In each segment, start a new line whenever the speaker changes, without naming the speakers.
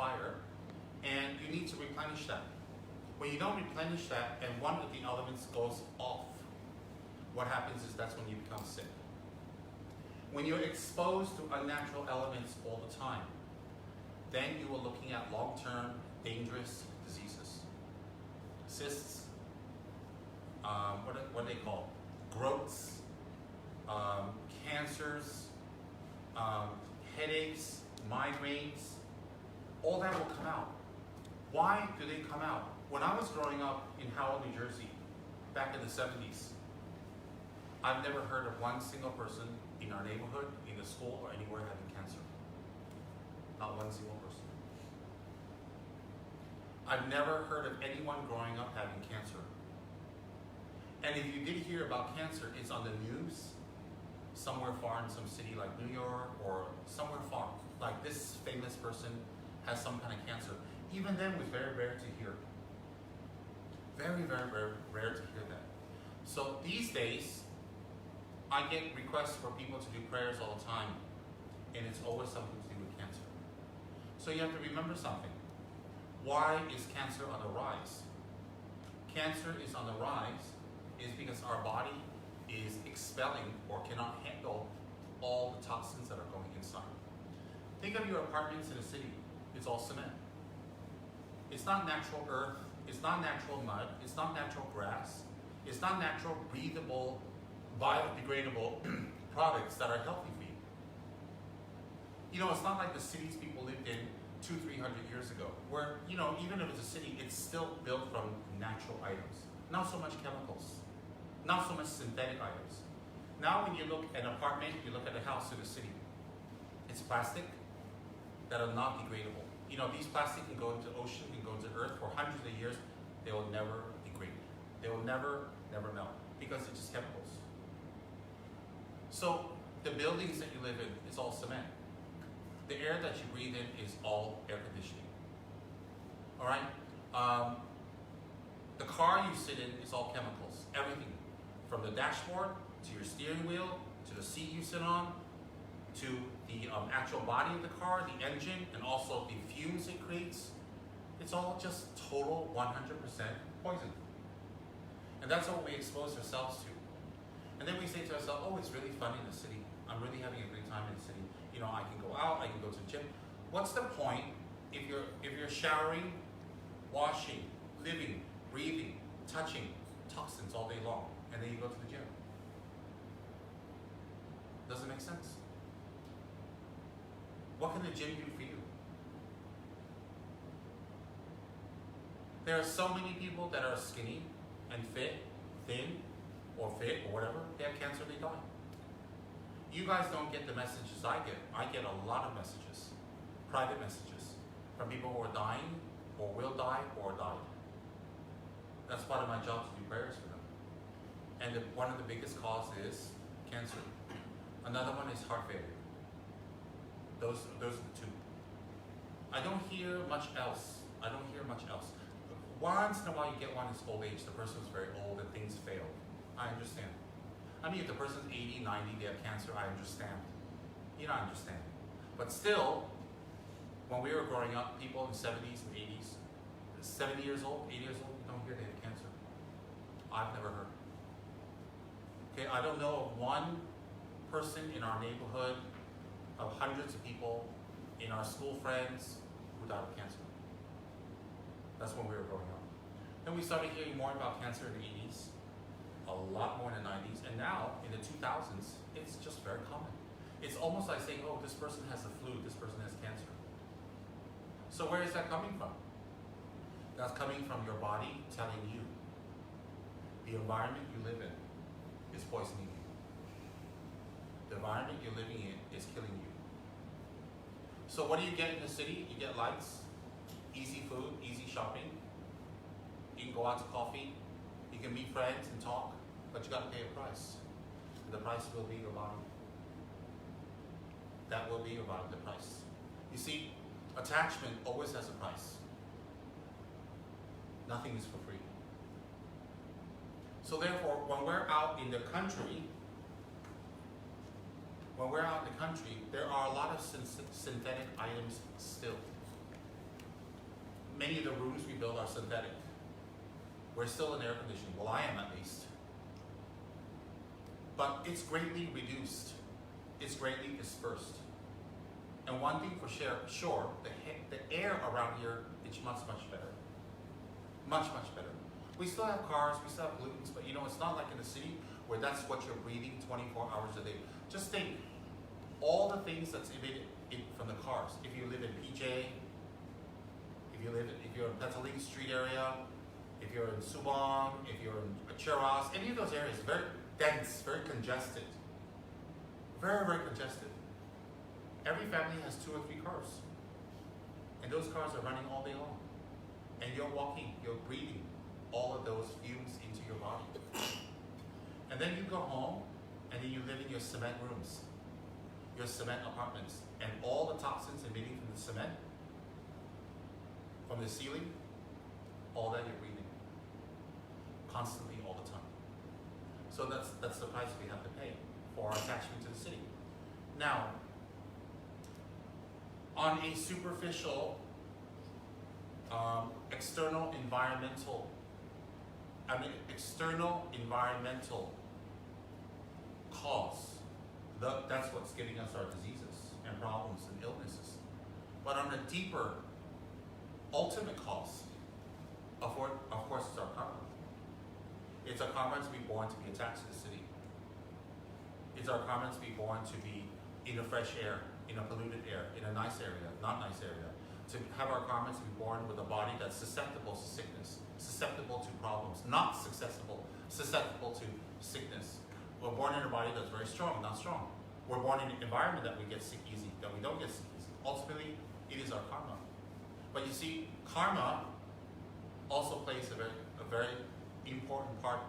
fire, and you need to replenish that. When you don't replenish that and one of the elements goes off, what happens is that's when you become sick. When you're exposed to unnatural elements all the time, then you are looking at long-term dangerous diseases. Cysts, what are they called? Growths, cancers, headaches, migraines, all that will come out. Why do they come out? When I was growing up in Howell, New Jersey, back in the 70s, I've never heard of one single person in our neighborhood, in the school, or anywhere having cancer. Not one single person. I've never heard of anyone growing up having cancer. And if you did hear about cancer, it's on the news, somewhere far in some city like New York, or somewhere far. Like this famous person has some kind of cancer. Even then, it was very rare to hear. Very, very, very rare to hear that. So these days, I get requests for people to do prayers all the time, and it's always something to do with cancer. So you have to remember something. Why is cancer on the rise? Cancer is on the rise is because our body is expelling or cannot handle all the toxins that are going inside. Think of your apartments in a city. It's all cement. It's not natural earth. It's not natural mud. It's not natural grass. It's not natural breathable, biodegradable products that are healthy for you. You know, it's not like the cities people lived in 200-300 years ago, where, you know, even if it's a city, it's still built from natural items. Not so much chemicals. Not so much synthetic items. Now when you look at an apartment, you look at a house in a city, it's plastic that are not degradable. You know, these plastic can go into the ocean, can go into earth for hundreds of years. They will never degrade. They will never melt because it's just chemicals. So the buildings that you live in is all cement. The air that you breathe in is all air conditioning. All right? The car you sit in is all chemicals. Everything. From the dashboard, to your steering wheel, to the seat you sit on, to the actual body of the car, the engine, and also the fumes it creates. It's all just total 100% poison. And that's what we expose ourselves to. And then we say to ourselves, oh, it's really fun in the city. I'm really having a great time in the city. You know, I can go out, I can go to the gym. What's the point if you're showering, washing, living, breathing, touching toxins all day long, and then you go to the gym? Doesn't make sense. What can the gym do for you? There are so many people that are skinny and fit, thin, or fit, or whatever. They have cancer, they die. You guys don't get the messages I get. I get a lot of messages, private messages, from people who are dying, or will die, or died. That's part of my job to do prayers for them. And one of the biggest causes is cancer. Another one is heart failure. Those are the two. I don't hear much else. Once in a while you get one, it's old age. The person is very old and things fail. I understand. I mean, if the person's 80, 90, they have cancer, I understand. You don't understand. But still, when we were growing up, people in the 70s and 80s, 70 years old, 80 years old, you don't hear they have cancer. I've never heard. Okay, I don't know of one person in our neighborhood, of hundreds of people, in our school friends, who died of cancer. That's when we were growing up. Then we started hearing more about cancer in the 80s, a lot more in the 90s, and now in the 2000s, it's just very common. It's almost like saying, oh, this person has the flu, this person has cancer. So where is that coming from? That's coming from your body telling you the environment you live in is poisoning you. The environment you're living in is killing you. So what do you get in the city? You get lights, easy food, easy shopping. You can go out to coffee. You can meet friends and talk, but you got to pay a price. And the price will be your body. That will be your body, the price. You see, attachment always has a price. Nothing is for free. So therefore, when we're out in the country, there are a lot of synthetic items still. Many of the rooms we build are synthetic. We're still in air conditioning. Well, I am at least. But it's greatly reduced. It's greatly dispersed. And one thing for sure, the air around here is much, much better. Much, much better. We still have cars, we still have pollutants, but you know, it's not like in the city where that's what you're breathing 24 hours a day. Just think, all the things that's emitted from the cars. If you live in PJ, if you're in Petaling Street area, if you're in Subang, if you're in Cheras, any of those areas, very dense, very congested. Very, very congested. Every family has 2 or 3 cars. And those cars are running all day long. And you're walking, you're breathing all of those fumes into your body. And then you go home, and then you live in your cement rooms, your cement apartments, and all the toxins emitting from the cement, from the ceiling, all that you're breathing, constantly, all the time. So that's the price we have to pay for our attachment to the city. Now, on a superficial, external environmental cause, that's what's giving us our diseases and problems and illnesses. But on a deeper, ultimate cause, of course, it's our karma. It's our karma to be born to be attached to the city. It's our karma to be born to be in a fresh air, in a polluted air, in a nice area, not nice area. To have our karma to be born with a body that's susceptible to sickness, susceptible to problems, not susceptible to sickness. We're born in a body that's very strong, not strong. We're born in an environment that we get sick easy, that we don't get sick easy. Ultimately, it is our karma. But you see, karma also plays a very important part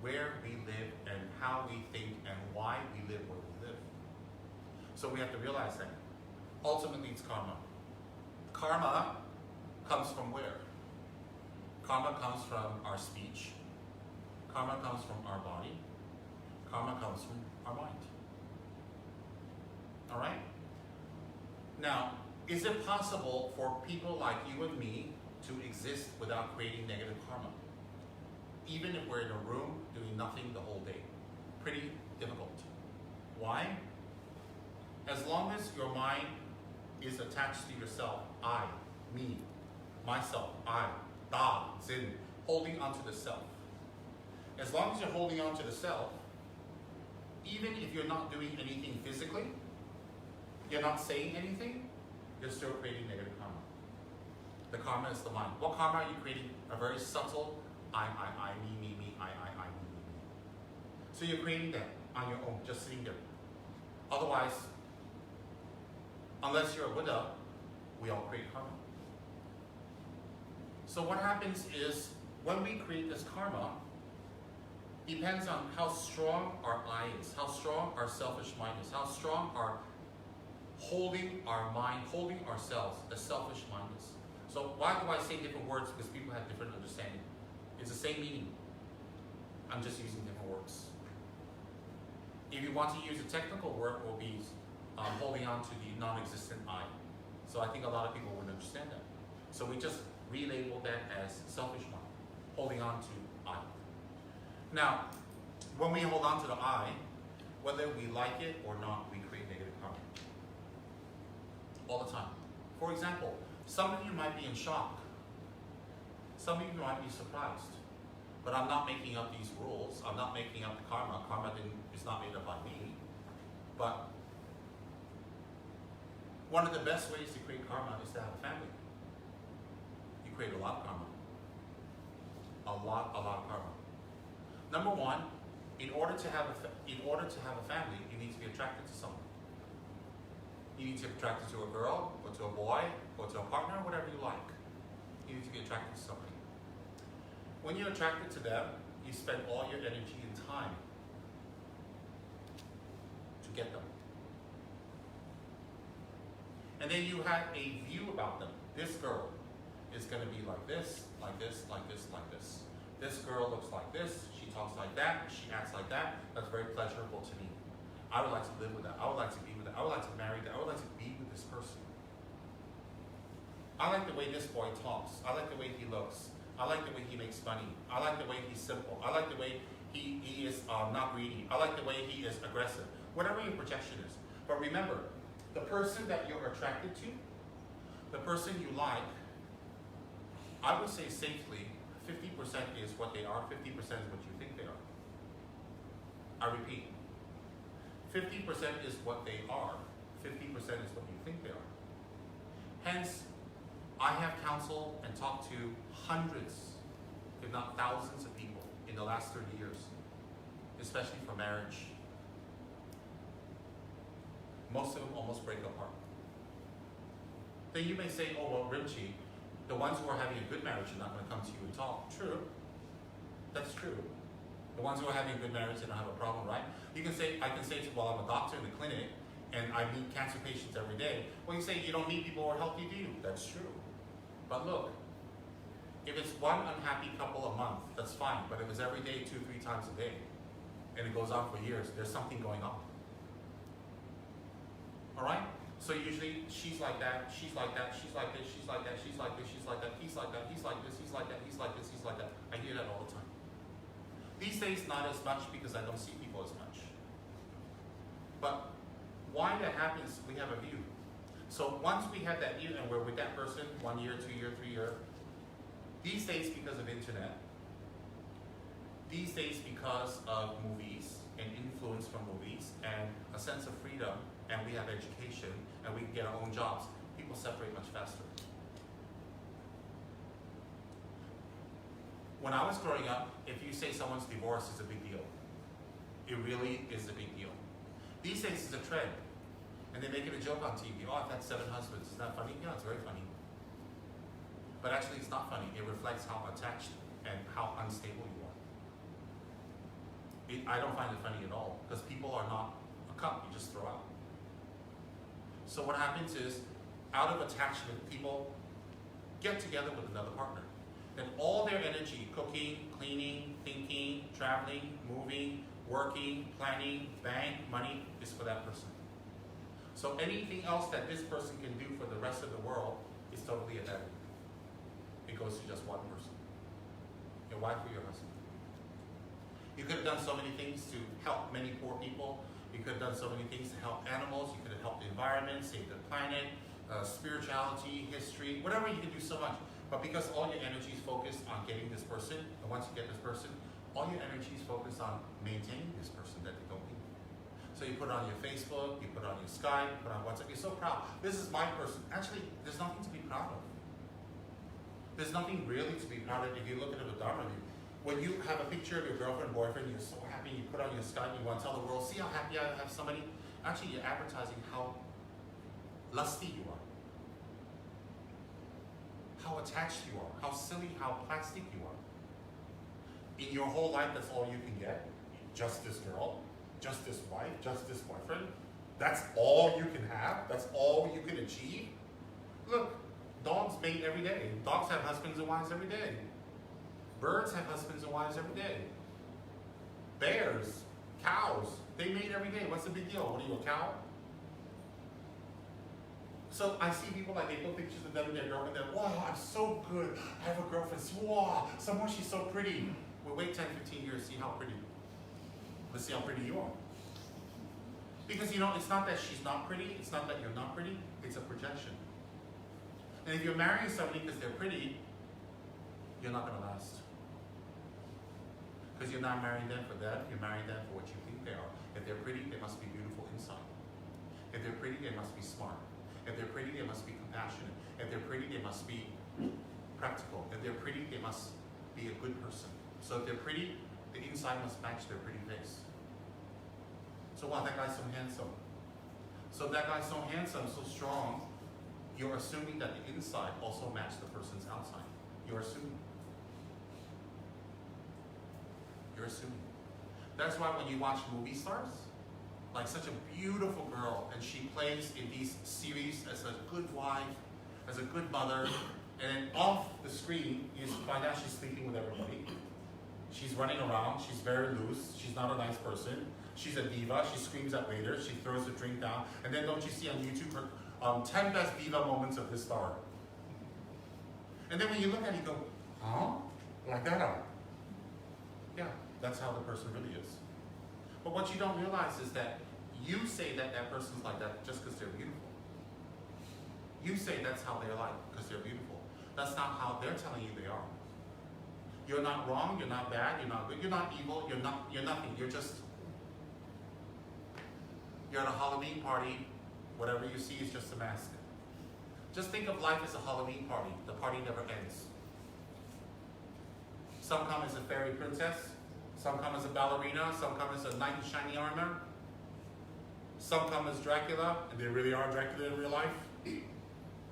where we live and how we think and why we live where we live. So we have to realize that. Ultimately, it's karma. Karma comes from where? Karma comes from our speech. Karma comes from our body. Karma comes from our mind. All right? Now, is it possible for people like you and me to exist without creating negative karma? Even if we're in a room doing nothing the whole day. Pretty difficult. Why? As long as your mind is attached to yourself, I, me, myself, I, Da, Zin, holding on to the self. As long as you're holding on to the self, even if you're not doing anything physically, you're not saying anything, you're still creating negative karma. The karma is the mind. What karma are you creating? A very subtle I, me, I, me. So you're creating that on your own, just sitting there. Otherwise, unless you're a Buddha, we all create karma. So what happens is, when we create this karma, depends on how strong our I is, how strong our selfish mind is, how strong our holding our mind, holding ourselves, the selfish mind is. So why do I say different words? Because people have different understanding. It's the same meaning. I'm just using different words. If you want to use a technical word, it will be holding on to the non-existent I. So I think a lot of people wouldn't understand that. So we just relabel that as selfish mind, holding on to I. Now, when we hold on to the I, whether we like it or not, we create negative karma. All the time. For example, some of you might be in shock. Some of you might be surprised. But I'm not making up these rules. I'm not making up the karma. Karma is not made up by me. But one of the best ways to create karma is to have a family. You create a lot of karma. A lot of karma. Number one, in order to have a family, you need to be attracted to someone. You need to be attracted to a girl, or to a boy, or to a partner, whatever you like. You need to be attracted to somebody. When you're attracted to them, you spend all your energy and time to get them. And then you have a view about them. This girl is going to be like this, like this, like this, like this. This girl looks like this, she talks like that, she acts like that. That's very pleasurable to me. I would like to live with that. I would like to be with that. I would like to marry that. I would like to be with this person. I like the way this boy talks. I like the way he looks. I like the way he makes money. I like the way he's simple. I like the way he is not greedy. I like the way he is aggressive. Whatever your projection is. But remember, the person that you're attracted to, the person you like, I would say safely, 50% is what they are, 50% is what you think they are. I repeat, 50% is what they are, 50% is what you think they are. Hence, I have counseled and talked to hundreds, if not thousands of people in the last 30 years, especially for marriage. Most of them almost break apart. Then you may say, oh, well, Rimchi, the ones who are having a good marriage are not going to come to you and talk. True. That's true. The ones who are having a good marriage, they don't have a problem, right? You can say, I can say, well, I'm a doctor in the clinic, and I meet cancer patients every day. Well, you say you don't meet people who are healthy, do you? That's true. But look, if it's one unhappy couple a month, that's fine. But if it's every day, 2-3 times a day, and it goes on for years, there's something going on. All right? So usually, she's like that, she's like that, she's like this, she's like that, she's like this, she's like that, he's like that, he's like this, he's like that, he's like this, he's like that. I hear that all the time. These days, not as much because I don't see people as much. But why that happens, we have a view. So once we have that view and we're with that person 1 year, 2 year, 3 year, these days because of internet, these days because of movies and influence from movies and a sense of freedom, and we have education and we can get our own jobs, people separate much faster. When I was growing up, if you say someone's divorced, it's a big deal. It really is a big deal. These days it's a trend. And they make it a joke on TV. Oh, I've had 7 husbands. Isn't that funny? Yeah, it's very funny. But actually it's not funny. It reflects how attached and how unstable you are. I don't find it funny at all, because people are not a cup you just throw out. So what happens is, out of attachment, people get together with another partner. Then all their energy, cooking, cleaning, thinking, traveling, moving, working, planning, bank, money, is for that person. So anything else that this person can do for the rest of the world is totally a negative. It goes to just one person. Your wife or your husband. You could have done so many things to help many poor people. You could have done so many things to help animals. You could have helped the environment, saved the planet, spirituality, history, whatever. You can do so much. But because all your energy is focused on getting this person, and once you get this person, all your energy is focused on maintaining this person that they don't need. So you put it on your Facebook, you put it on your Skype, you put it on WhatsApp. You're so proud. This is my person. Actually, there's nothing to be proud of. There's nothing really to be proud of if you look at it with Dharma view. When you have a picture of your girlfriend, boyfriend, you're so happy, you put it on your Skype, you want to tell the world, see how happy I have somebody. Actually, you're advertising how lusty you are, how attached you are, how silly, how plastic you are. In your whole life, that's all you can get. Just this girl, just this wife, just this boyfriend. That's all you can have. That's all you can achieve. Look, dogs mate every day. Dogs have husbands and wives every day. Birds have husbands and wives every day. Bears, cows, they mate every day. What's the big deal? What are you, a cow? So I see people like, they put pictures of them and their girlfriend, they're, wow, I'm so good. I have a girlfriend. Wow, someone, she's so pretty. Well, wait 10, 15 years, see how pretty. Let's see how pretty you are. Because, you know, it's not that she's not pretty, it's not that you're not pretty, it's a projection. And if you're marrying somebody because they're pretty, you're not going to last. Because you're not marrying them for that, you're marrying them for what you think they are. If they're pretty, they must be beautiful inside. If they're pretty, they must be smart. If they're pretty, they must be compassionate. If they're pretty, they must be practical. If they're pretty, they must be a good person. So if they're pretty, the inside must match their pretty face. So wow, that guy's so handsome. So if that guy's so handsome, so strong, you're assuming that the inside also matches the person's outside. You're assuming. You're assuming. That's why when you watch movie stars, like such a beautiful girl, and she plays in these series as a good wife, as a good mother, and then off the screen, you find out she's sleeping with everybody. She's running around, she's very loose, she's not a nice person, she's a diva, she screams at waiters, she throws the drink down, and then don't you see on YouTube her 10 best diva moments of this star? And then when you look at it, you go, huh? Like that? Yeah, that's how the person really is. But what you don't realize is that you say that that person's like that just because they're beautiful. You say that's how they're like because they're beautiful. That's not how they're telling you they are. You're not wrong, you're not bad, you're not good, you're not evil, you're nothing. You're at a Halloween party, whatever you see is just a mask. Just think of life as a Halloween party. The party never ends. Some come as a fairy princess, some come as a ballerina, some come as a knight in shiny armor. Some come as Dracula, and they really are Dracula in real life.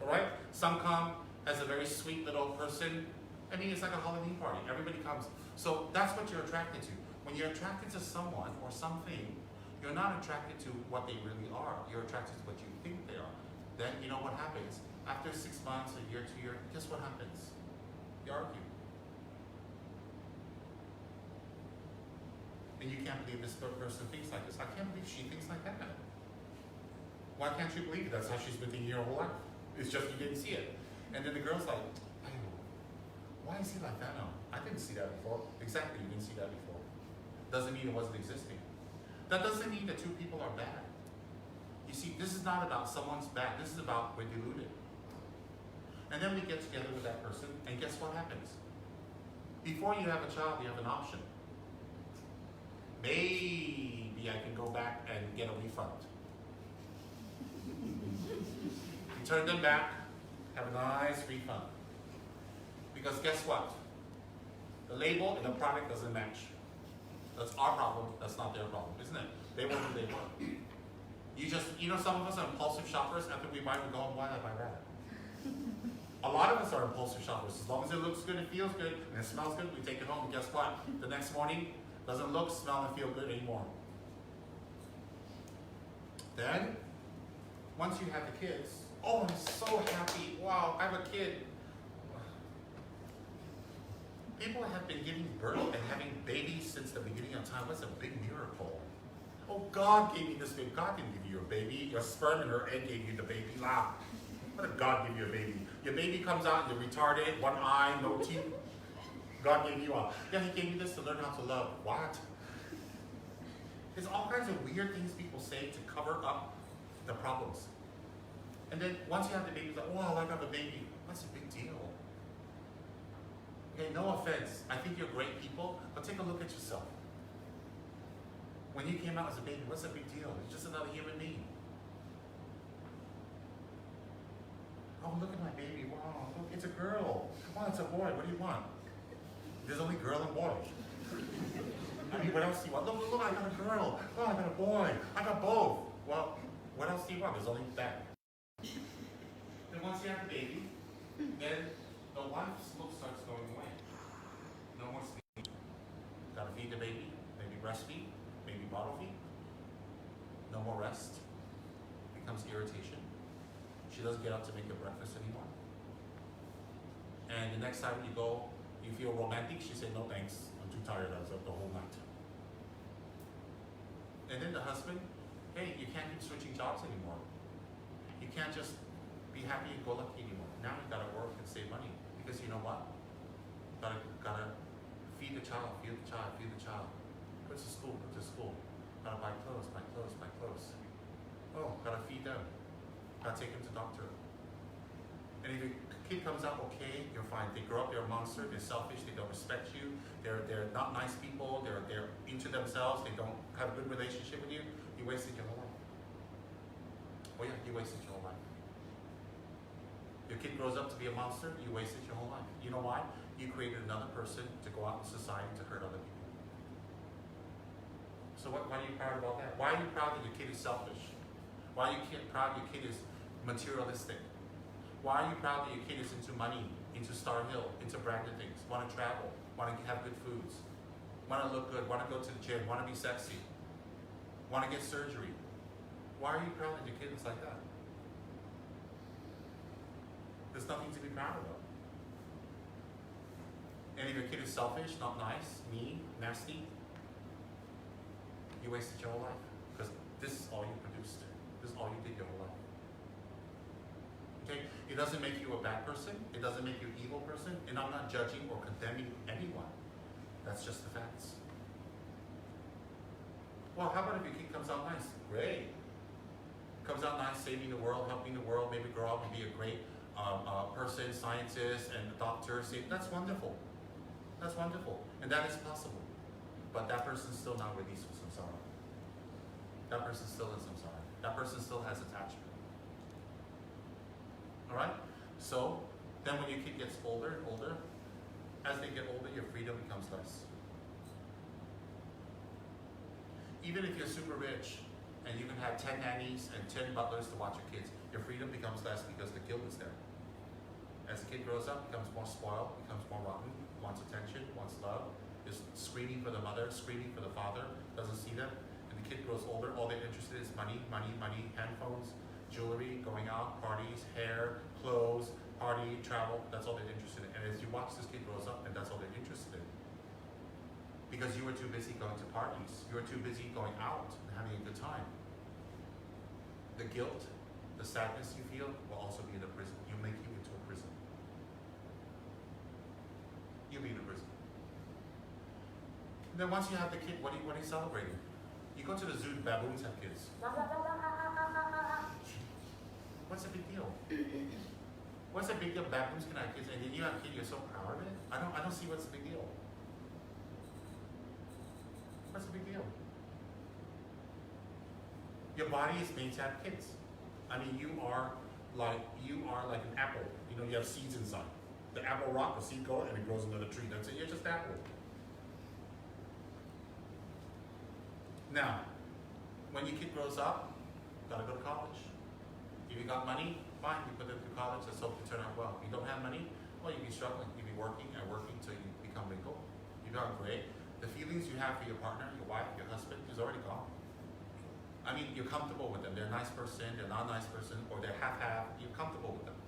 Alright? Some come as a very sweet little person. I mean, it's like a Halloween party. Everybody comes. So that's what you're attracted to. When you're attracted to someone or something, you're not attracted to what they really are. You're attracted to what you think they are. Then you know what happens? After 6 months, a year, 2 years, guess what happens? You argue. And you can't believe this person thinks like this. I can't believe she thinks like that. Why can't you believe it? That's how she's been thinking your whole life. It's just you didn't see it. And then the girl's like, why is he like that now? I didn't see that before. Exactly, you didn't see that before. Doesn't mean it wasn't existing. That doesn't mean that two people are bad. You see, this is not about someone's bad. This is about we're deluded. And then we get together with that person, and guess what happens? Before you have a child, you have an option. Maybe I can go back and get a refund. You turn them back, have a nice refund. Because guess what? The label and the product doesn't match. That's our problem, that's not their problem, isn't it? They want who they want. You know, some of us are impulsive shoppers. After we buy, we go, why did I buy that? A lot of us are impulsive shoppers. As long as it looks good, it feels good, and it smells good, we take it home, and guess what? The next morning, doesn't look, smell, and feel good anymore. Then, once you have the kids, oh, I'm so happy. Wow, I have a kid. People have been giving birth and having babies since the beginning of time. That's a big miracle. Oh, God gave me this baby. God didn't give you a baby. Your sperm and her egg gave you the baby. Laugh. What did God give you a baby? Your baby comes out, you're retarded, one eye, no teeth. God gave you a, yeah, he gave you this to learn how to love. What? There's all kinds of weird things people say to cover up the problems. And then once you have the baby, it's like, oh, I got a baby. What's a big deal? Okay, no offense. I think you're great people, but take a look at yourself. When you came out as a baby, what's a big deal? It's just another human being. Oh, look at my baby. Wow, look, it's a girl. Wow, it's a boy. What do you want? There's only girl and boy. I mean, what else do you want? Look, I got a girl. Oh, I got a boy. I got both. Well, what else do you want? There's only that. And once you have the baby, then the wife's look starts going away. No more sleep. Gotta feed the baby, maybe breastfeed, maybe bottle feed. No more rest. Becomes irritation. She doesn't get up to make her breakfast anymore. And the next time you go, you feel romantic, she said, no thanks, I'm too tired, I was up the whole night. And then the husband, hey, you can't keep switching jobs anymore. You can't just be happy and go lucky anymore. Now you gotta work and save money. Because you know what? Gotta feed the child, feed the child, feed the child. Put to school, put to school. Gotta buy clothes, buy clothes, buy clothes. Oh, gotta feed them. Gotta take them to doctor. And if your kid comes out okay, you're fine. They grow up, they're a monster, they're selfish, they don't respect you, they're not nice people, they're into themselves, they don't have a good relationship with you, you wasted your whole life. Oh yeah, you wasted your whole life. Your kid grows up to be a monster, you wasted your whole life. You know why? You created another person to go out in society to hurt other people. So why are you proud about that? Why are you proud that your kid is selfish? Why are you proud your kid is materialistic? Why are you proud that your kid is into money, into Star Hill, into branded things, want to travel, want to have good foods, want to look good, want to go to the gym, want to be sexy, want to get surgery? Why are you proud that your kid is like that? There's nothing to be proud of. And if your kid is selfish, not nice, mean, nasty, you wasted your whole life. Because this is all you produced. This is all you did your whole life. Okay? It doesn't make you a bad person. It doesn't make you an evil person. And I'm not judging or condemning anyone. That's just the facts. Well, how about if your kid comes out nice? Great. Comes out nice, saving the world, helping the world, maybe grow up and be a great person, scientist, and a doctor. See, that's wonderful. That's wonderful. And that is possible. But that person's still not released from samsara. That person's still in samsara. That person still has attachment. Alright? So, then when your kid gets older and older, as they get older, your freedom becomes less. Even if you're super rich, and you can have 10 nannies and 10 butlers to watch your kids, your freedom becomes less because the guilt is there. As the kid grows up, becomes more spoiled, becomes more rotten, wants attention, wants love, is screaming for the mother, screaming for the father, doesn't see them. And the kid grows older, all they're interested in is money, money, money, handphones, jewelry, going out, parties, hair, clothes, party, travel, that's all they're interested in. And as you watch this kid grows up, and that's all they're interested in. Because you were too busy going to parties, you were too busy going out and having a good time. The guilt, the sadness you feel will also be in a prison. You'll make you into a prison. You'll be in a prison. And then once you have the kid, what are you celebrating? You go to the zoo, baboons have kids. What's the big deal? What's the big deal? Baboons can have kids, and then you have a kid, you're so proud of it? I don't see what's the big deal. What's the big deal? Your body is made to have kids. I mean, you are like an apple. You know, you have seeds inside. The apple rock, the seed goes, and it grows another tree. That's it. You're just apple. Now, when your kid grows up, gotta go to college. If you got money, fine, you put them through college. Let's hope you turn out well. If you don't have money, well, you'll be struggling. You'll be working and working until you become wrinkled. You become gray. The feelings you have for your partner, your wife, your husband is already gone. I mean, you're comfortable with them. They're a nice person, they're not a nice person, or they're half-half. You're comfortable with them.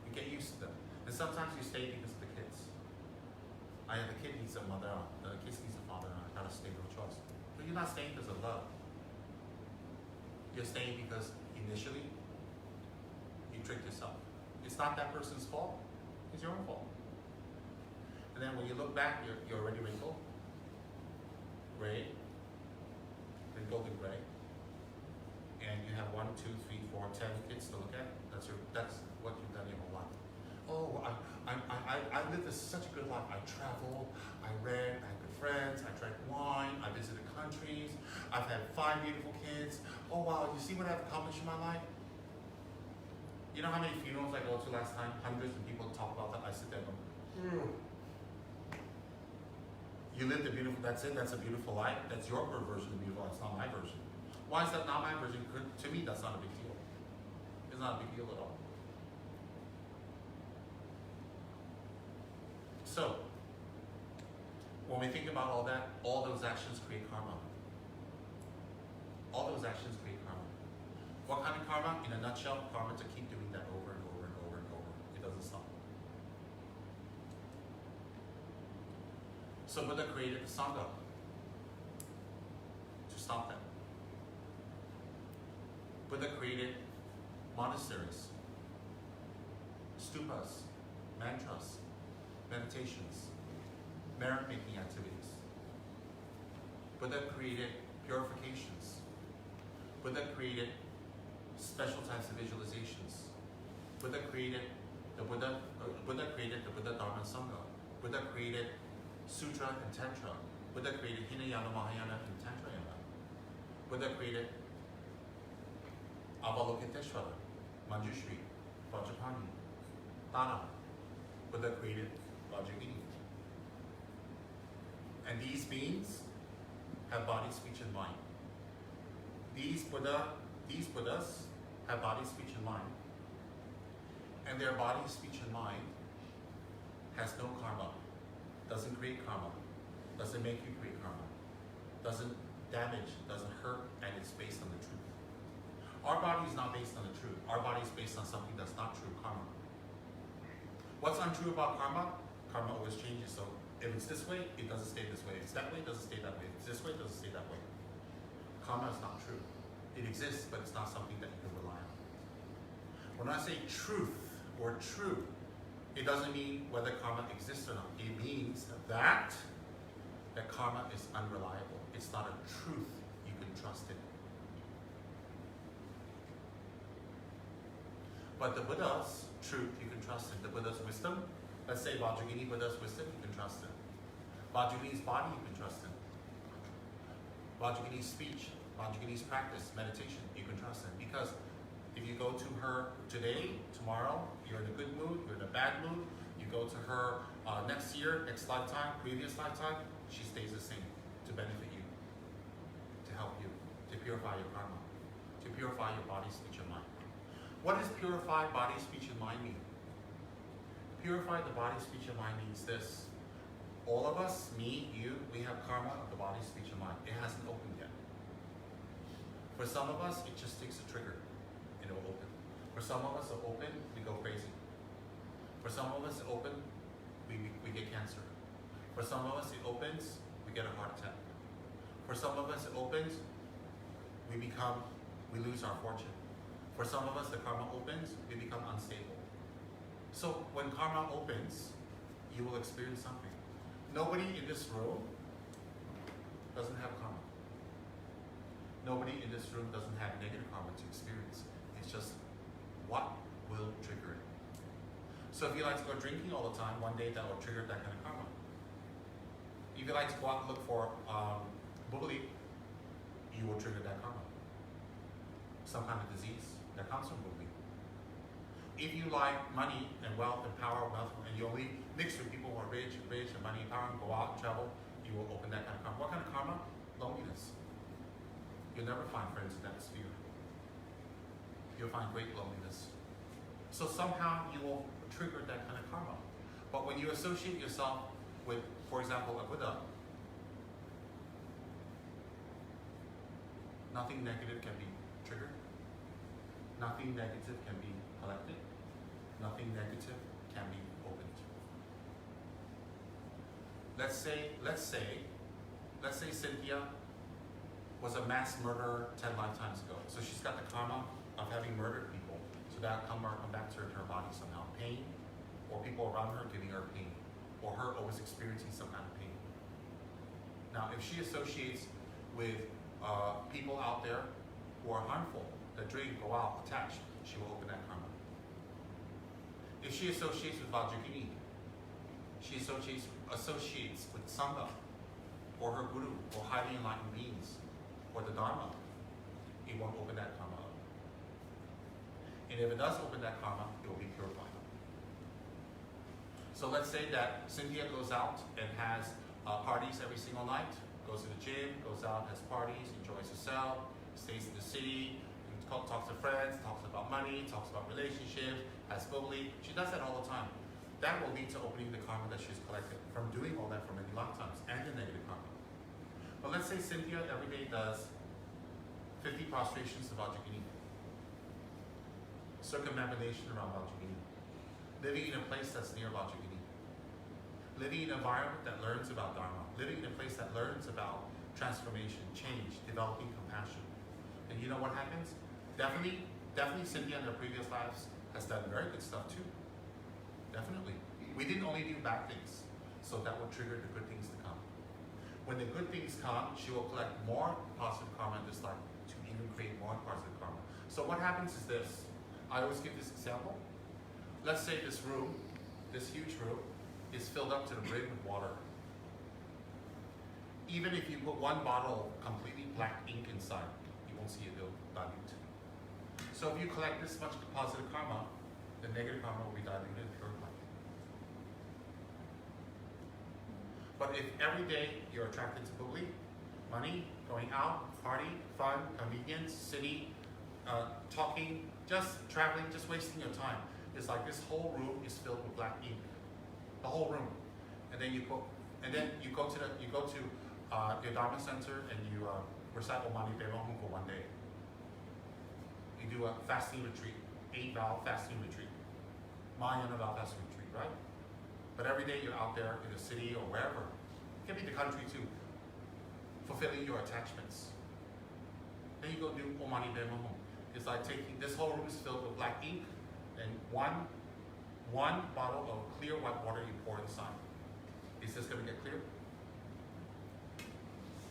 You get used to them. And sometimes you stay because of the kids. The kid needs a mother, the kid needs a father, I gotta stay, no choice. But you're not staying because of love. You're staying because initially, you tricked yourself. It's not that person's fault, it's your own fault. And then when you look back, you're already wrinkled, gray, wrinkled and gray. And you have 1, 2, 3, 4, 10 kids to look at. That's what you've done your whole life. Oh, I lived such a good life. I traveled, I read, I had good friends, I drank wine, I visited countries, I've had 5 beautiful kids. Oh wow, you see what I've accomplished in my life? You know how many funerals I go to last time? Hundreds of people talk about that. I sit there and go, You lived a beautiful, that's it, that's a beautiful life. That's your version of beautiful life, it's not my version. Why is that not my version? To me, that's not a big deal. It's not a big deal at all. So, when we think about all that, all those actions create karma. All those actions create karma. What kind of karma? In a nutshell, karma to keep doing that over and over and over and over. It doesn't stop. So Buddha created the Sangha to stop that. Buddha created monasteries, stupas, mantras, meditations, merit-making activities. Buddha created purifications. Buddha created special types of visualizations. Buddha created the Buddha created the Buddha Dharma Sangha. Buddha created Sutra and Tantra. Buddha created Hinayana, Mahayana, and Tantrayana. Buddha created Avalokiteshvara, Manjushri, Vajrapani, Tara. Buddha created Vajragini. And these beings have body, speech, and mind. These Buddhas have body, speech, and mind. And their body, speech, and mind has no karma. Doesn't create karma. Doesn't make you create karma. Doesn't damage, doesn't hurt, and it's based on the truth. Our body is not based on the truth. Our body is based on something that's not true, karma. What's untrue about karma? Karma always changes. So if it's this way, it doesn't stay this way. If it's that way, it doesn't stay that way. If it's this way, it doesn't stay that way. Karma is not true. It exists, but it's not something that you can rely on. When I say truth or true, it doesn't mean whether karma exists or not. It means that karma is unreliable. It's not a truth you can trust in. But the Buddha's truth you can trust in. The Buddha's wisdom, let's say Vajrayana Buddha's wisdom, you can trust in. Vajrayana's body, you can trust in. Vajrayana's speech, Vajrayana's practice, meditation, you can trust in. Because if you go to her today, tomorrow, you're in a good mood, you're in a bad mood, you go to her next year, next lifetime, previous lifetime, she stays the same to benefit you, to help you, to purify your karma, to purify your body, speech, and mind. What does purify body, speech, and mind mean? Purify the body, speech, and mind means this. All of us, me, you, we have karma of the body, speech, and mind. It hasn't opened yet. For some of us, it just takes a trigger. It will open. For some of us, it open, we go crazy. For some of us, it open, we get cancer. For some of us, it opens, we get a heart attack. For some of us, it opens, we lose our fortune. For some of us, the karma opens, we become unstable. So when karma opens, you will experience something. Nobody in this room doesn't have karma. Nobody in this room doesn't have negative karma to experience. It's just what will trigger it. So if you like to go drinking all the time, one day that will trigger that kind of karma. If you like to go out and look for bully, you will trigger that karma. Some kind of disease that comes from bullying. If you like money and wealth and power, and you only mix with people who are rich and money and power, and go out and travel, you will open that kind of karma. What kind of karma? Loneliness. You'll never find friends in that sphere. You'll find great loneliness. So somehow you will trigger that kind of karma. But when you associate yourself with, for example, a Buddha, nothing negative can be triggered. Nothing negative can be collected. Nothing negative can be opened. Let's say Cynthia was a mass murderer 10 lifetimes ago. So she's got the karma of having murdered people. So that karma will come back to her body somehow. Pain, or people around her giving her pain, or her always experiencing some kind of pain. Now, if she associates with people out there who are harmful, that drink, go out, attached, she will open that karma. If she associates with Vajrayana, she associates with Sangha, or her guru, or highly enlightened beings, or the Dharma, it won't open that karma up. And if it does open that karma, it will be purified. So let's say that Cynthia goes out and has parties every single night, goes to the gym, goes out, has parties, enjoys herself, stays in the city, talks to friends, talks about money, talks about relationships, has bully. She does that all the time. That will lead to opening the karma that she's collected from doing all that for many lifetimes and the negative karma. But let's say Cynthia every day does 50 prostrations to Vajrayana, circumambulation around Vajrayana, living in a place that's near Vajrayana, living in an environment that learns about Dharma, living in a place that learns about transformation, change, developing compassion. And you know what happens? Definitely Cynthia in her previous lives has done very good stuff too. Definitely. We didn't only do bad things, so that will trigger the good things to come. When the good things come, she will collect more positive karma in this life to even create more positive karma. So what happens is this. I always give this example. Let's say this room, this huge room, is filled up to the brim with water. Even if you put one bottle of completely black ink inside, you won't see it dilute. So if you collect this much positive karma, the negative karma will be diluted and purified. But if every day you're attracted to bully, money, going out, party, fun, convenience, city, talking, just traveling, just wasting your time, it's like this whole room is filled with black ink. The whole room. And then you go to your Dharma center and you recite Om Mani Padme Hum for one day. You do a fasting retreat, 8-vow fasting retreat, Mahayana vow fasting retreat, right? But every day you're out there in the city or wherever, it can be the country too, fulfilling your attachments. Then you go do Om Mani Padme Hum. It's like taking, this whole room is filled with black ink, And one bottle of clear white water you pour inside. Is this going to get clear?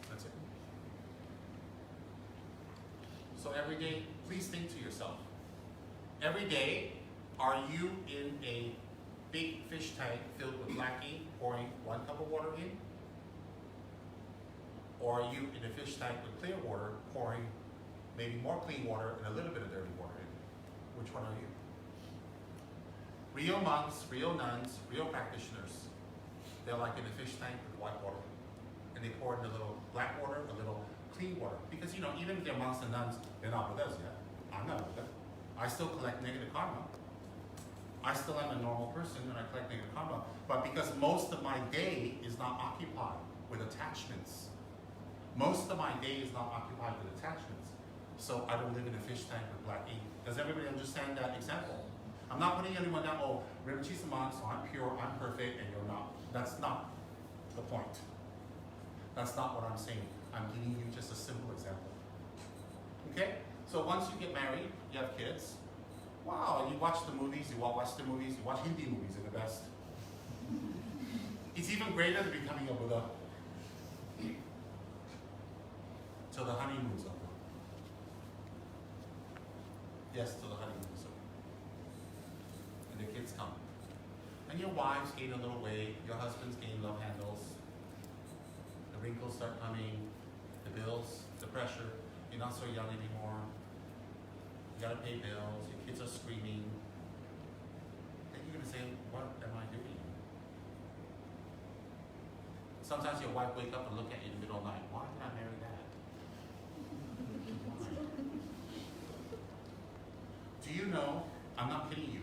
That's it. So every day, please think to yourself. Every day, are you in a big fish tank filled with black ink, pouring 1 cup of water in? Or are you in a fish tank with clear water, pouring maybe more clean water and a little bit of dirty water in? Which one are you? Real monks, real nuns, real practitioners, they're like in a fish tank with white water. And they pour in a little black water, a little clean water. Because, you know, even if they're monks and nuns, they're not with us yet. I'm not with them. I still collect negative karma. I still am a normal person and I collect negative karma. But because most of my day is not occupied with attachments. Most of my day is not occupied with attachments. So I don't live in a fish tank with black ink. Does everybody understand that example? I'm not putting anyone down, oh, Rinpoche's a monk, so I'm pure, I'm perfect, and you're not. That's not the point. That's not what I'm saying. I'm giving you just a simple example. Okay? So once you get married, you have kids. Wow, you watch the movies, you watch Western movies, you watch Hindi movies, they're the best. It's even greater than becoming a Buddha. Till the honeymoon's over. Yes, till the honeymoon's over. And the kids come. And your wives gain a little weight, your husbands gain love handles, the wrinkles start coming, the bills, the pressure, you're not so young anymore, you gotta pay bills, your kids are screaming. Then you're gonna say, what am I doing? Sometimes your wife wake up and look at you in the middle of the night, why did I marry that? Why? Do you know, I'm not kidding you,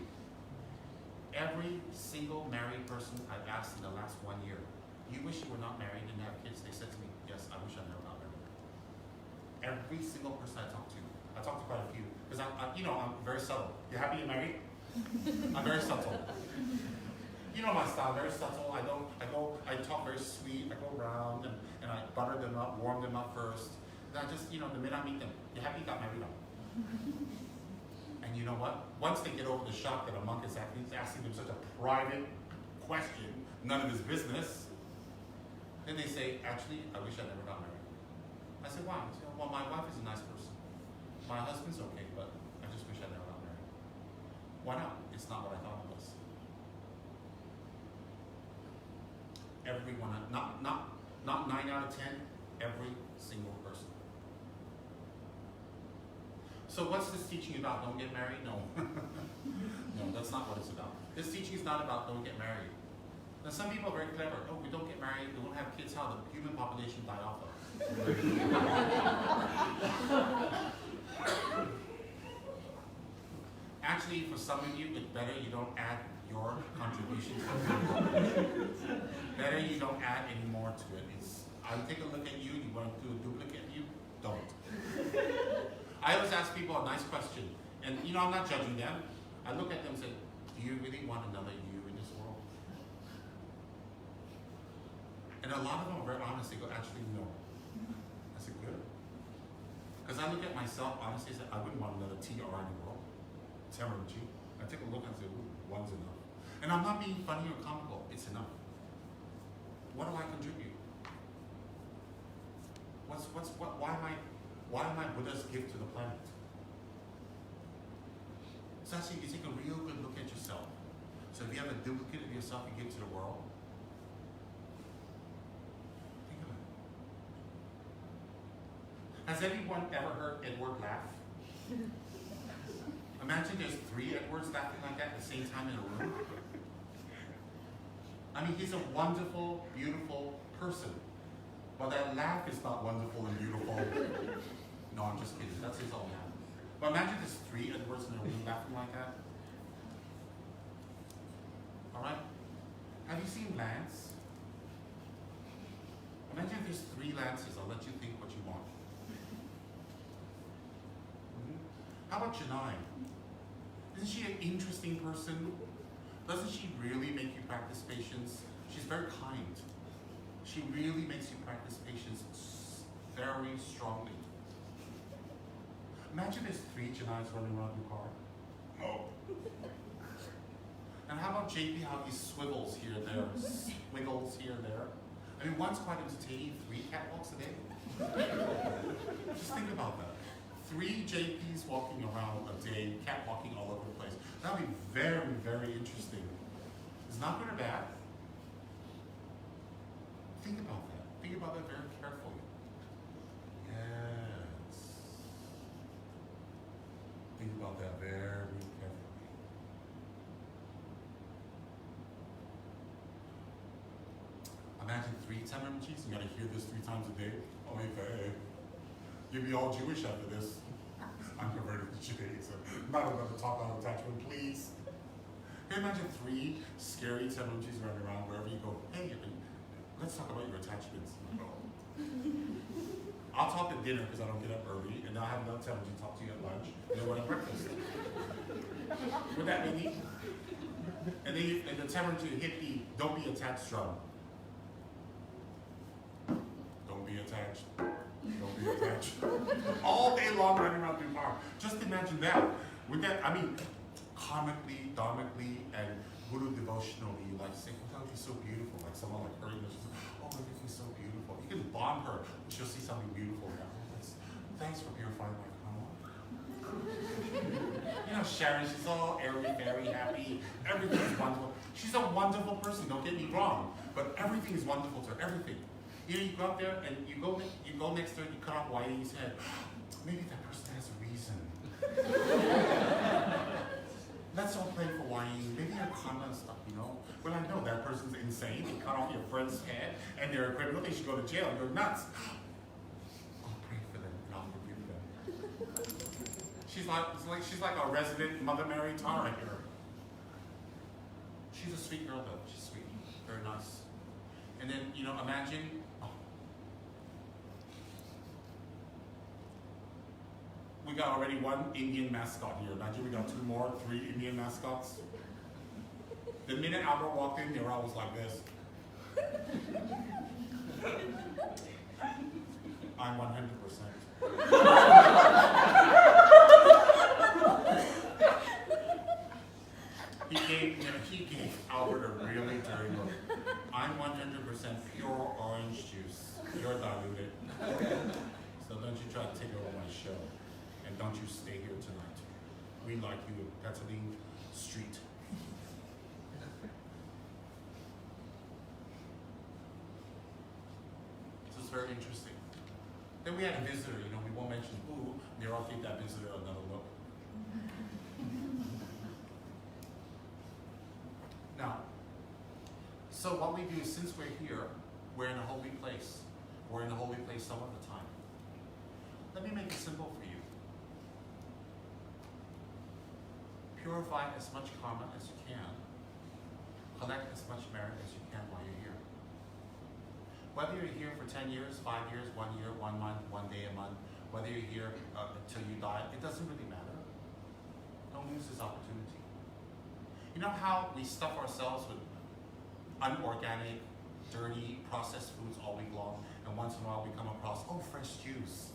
every single married person I've asked in the last 1 year, you wish you were not married and have kids? They said to me, yes, I wish I never got married. Every single person I talked to quite a few, because I'm very subtle. You happy you're married? I'm very subtle. You know my style, very subtle. I talk very sweet. I go around and I butter them up, warm them up first. And I just, the minute I meet them, you happy you got married? No. And you know what? Once they get over the shock that a monk is asking them such a private question, none of his business, then they say, actually, I wish I never got married. I said, why? He said, well, my wife is a nice person. My husband's okay, but I just wish I never got married. Why not? It's not what I thought it was. Everyone, not 9 out of 10, every single person. So what's this teaching about? Don't get married? No. No, that's not what it's about. This teaching is not about don't get married. Now some people are very clever. Oh, we don't get married, we won't have kids, how the human population die off of. Actually, for some of you, it's better you don't add your contribution to it. Better you don't add any more to it. I take a look at you, you want to do a duplicate of you? Don't. I always ask people a nice question, and I'm not judging them. I look at them and say, do you really want another you in this world? And a lot of them are very honest. They go, actually, no. I said, good. Because I look at myself, honestly, I said, I wouldn't want another TRI in the world. Terminology. I take a look and say, ooh, one's enough. And I'm not being funny or comical. It's enough. What do I contribute? Why am I Buddha's gift to the planet? So actually, you take a real good look at yourself. So if you have a duplicate of yourself you give to the world, think of it. Has anyone ever heard Edward laugh? Imagine there's 3 Edwards laughing like that at the same time in a room. I mean, he's a wonderful, beautiful person. But that laugh is not wonderful and beautiful. No, I'm just kidding. That's his own laugh. But imagine there's 3 Edwards in a room laughing like that. All right? Have you seen Lance? Imagine if there's 3 Lances. I'll let you think what you want. How about Janai? Isn't she an interesting person? Doesn't she really make you practice patience? She's very kind. She really makes you practice patience very strongly. Imagine there's 3 Janais running around your car. Oh. And how about JP, how he swivels here and there, swiggles here and there? I mean, one's quite entertaining, 3 catwalks a day. Just think about that. 3 JPs walking around a day, catwalking all over the place. That would be very, very interesting. It's not good or bad. Think about that. Think about that very carefully. Yes. Think about that very carefully. Imagine 3 temperaments. You gotta hear this 3 times a day. Oh, hey, you'll be all Jewish after this. I'm converted to Judaism. Not another top-down attachment, please. Can you imagine 3 scary temperaments running around wherever you go? Hey, let's talk about your attachments. I'll talk at dinner because I don't get up early, and I'll have another temperament to talk to you at lunch, and then at breakfast. Would that be neat? And then and the temperament hit the don't be attached drum. Don't be attached. Don't be attached. All day long running around the park. Just imagine that. With that, I mean, karmically, dharmically, and guru devotionally, like saying, oh, that would be so beautiful. Like someone like her, you know, she's like, oh, everything's so beautiful. You can bomb her, and she'll see something beautiful. Thanks for purifying my karma. You know, Sharon, she's all airy, very happy. Everything's wonderful. She's a wonderful person, don't get me wrong. But everything is wonderful to her, everything. You know, you go out there and you go next to her and you cut off Wai's head. Maybe that person has a reason. Let's all play for Wai. Maybe your karma is up, you know? Well, I know that person's insane. They cut off your friend's head and they're a criminal. They should go to jail. You're nuts. I'll pray for them and I'll forgive them. She's like a resident Mother Mary Tara here. She's a sweet girl though. She's sweet. Very nice. And then, you know, imagine. We got already 1 Indian mascot here. Imagine we got 2 more, 3 Indian mascots. The minute Albert walked in, they were always like this. I'm 100%. He gave Albert a really dirty look. I'm 100% pure orange juice. You're diluted. So don't you try to take over my show. And don't you stay here tonight. We like you at Petaling Street. This is very interesting. Then we had a visitor, you know, we won't mention who. They all gave that visitor another look. Now, so what we do is, since we're here, we're in a holy place. We're in a holy place some of the time. Let me make it simple for you. Purify as much karma as you can. Collect as much merit as you can while you're here. Whether you're here for 10 years, 5 years, 1 year, 1 month, 1 day a month, whether you're here until you die, it doesn't really matter. Don't lose this opportunity. You know how we stuff ourselves with unorganic, dirty, processed foods all week long, and once in a while we come across, oh, fresh juice.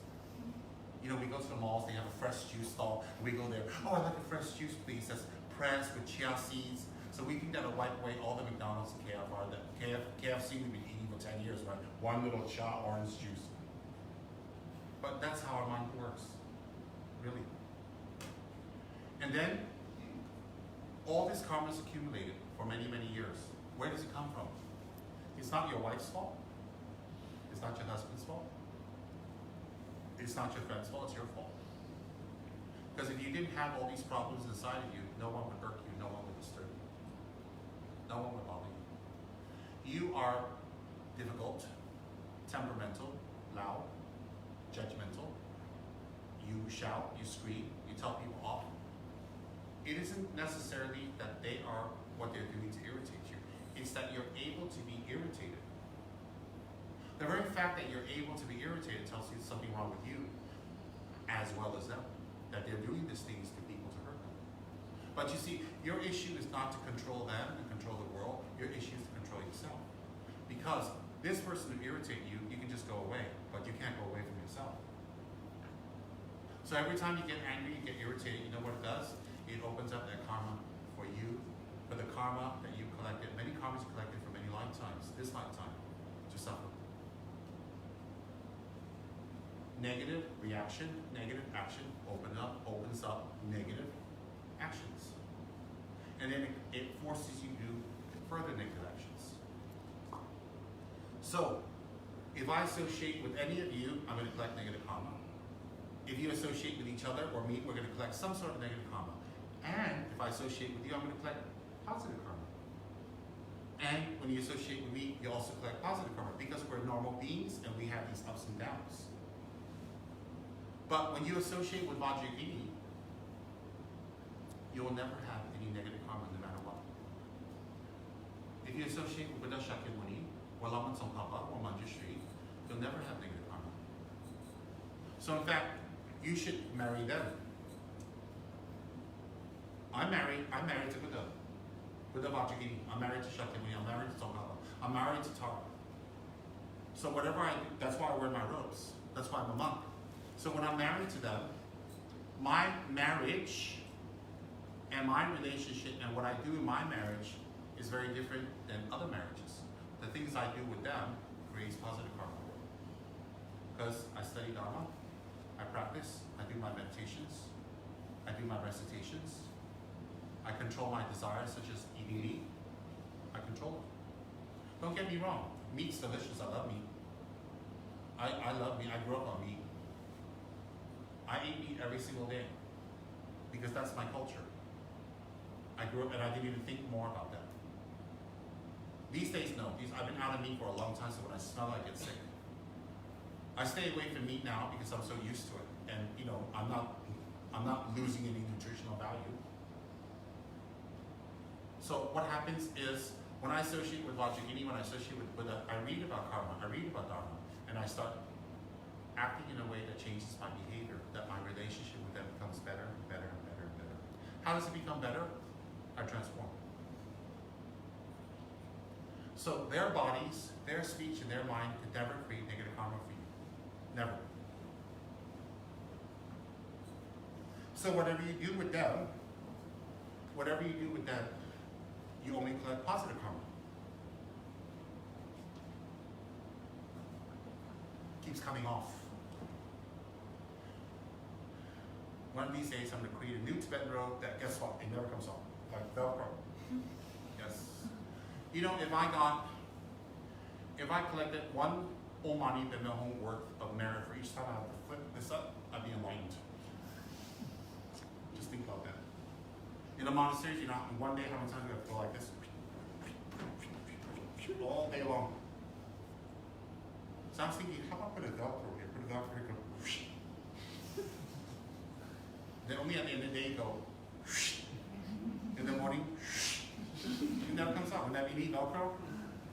You know, we go to the malls, they have a fresh juice stall, and we go there, oh, I'd like a fresh juice, please, that's pressed with chia seeds. So we think that'll wipe away all the McDonald's and KFR that KFC we've been eating for 10 years, right? 1 little chia orange juice. But that's how our mind works, really. And then, all this karma is accumulated for many, many years. Where does it come from? It's not your wife's fault. It's not your husband's fault. It's not your friend's fault, it's your fault. Because if you didn't have all these problems inside of you, no one would irk you, no one would disturb you. No one would bother you. You are difficult, temperamental, loud, judgmental. You shout, you scream, you tell people off. It isn't necessarily that they are what they're doing to irritate you. It's that you're able to be irritated. The very fact that you're able to be irritated tells you there's something wrong with you, as well as them. That they're doing these things to people to hurt them. But you see, your issue is not to control them and control the world. Your issue is to control yourself. Because this person who irritates you, you can just go away, but you can't go away from yourself. So every time you get angry, you get irritated, you know what it does? it opens up that karma for you, for the karma that you collected, many karmas you collected for many lifetimes, this lifetime, to suffer. Negative reaction, negative action, opens up negative actions. And then it forces you to do further negative actions. So, if I associate with any of you, I'm going to collect negative karma. If you associate with each other or me, we're going to collect some sort of negative karma. And if I associate with you, I'm going to collect positive karma. And when you associate with me, you also collect positive karma because we're normal beings and we have these ups and downs. But when you associate with Vajrayogini, you will never have any negative karma no matter what. If you associate with Buddha Shakyamuni, or Laman Tsongkhapa, or Manjushri, you'll never have negative karma. So in fact, you should marry them. I'm married to Buddha. Buddha Vajrayogini. I'm married to Shakyamuni. I'm married to Tsongkhapa. I'm married to Tara. So whatever I do, that's why I wear my robes. That's why I'm a monk. So when I'm married to them, my marriage and my relationship and what I do in my marriage is very different than other marriages. The things I do with them creates positive karma. Because I study Dharma, I practice, I do my meditations, I do my recitations, I control my desires such as eating meat, I control it. Don't get me wrong, meat's delicious, I love meat. I love meat, I grew up on meat. I eat meat every single day because that's my culture. I grew up and I didn't even think more about that. These days, no. I've been out of meat for a long time, so when I smell it, I get sick. I stay away from meat now because I'm so used to it, and I'm not losing any nutritional value. So what happens is when I associate with Vajrayogini, when I associate with Buddha, I read about karma, I read about Dharma, and I start acting in a way that changes my behavior, that my relationship with them becomes better and better and better and better. How does it become better? I transform. So their bodies, their speech, and their mind could never create negative karma for you. Never. So whatever you do with them, you only collect positive karma. Keeps coming off. One of these days, I'm going to create a new Tibetan robe that, guess what, it never comes off. Like Velcro. Yes. If I collected one Omani Bimehong worth of merit for each time I have to flip this up, I'd be enlightened. Just think about that. In the monasteries, in one day, how many times do you have to go like this? All day long. So I was thinking, how about put a Velcro here? Put a Velcro here, go whoosh. Then only at the end of the day, go whoosh. In the morning, whoosh. It never comes out. Whenever you need Velcro,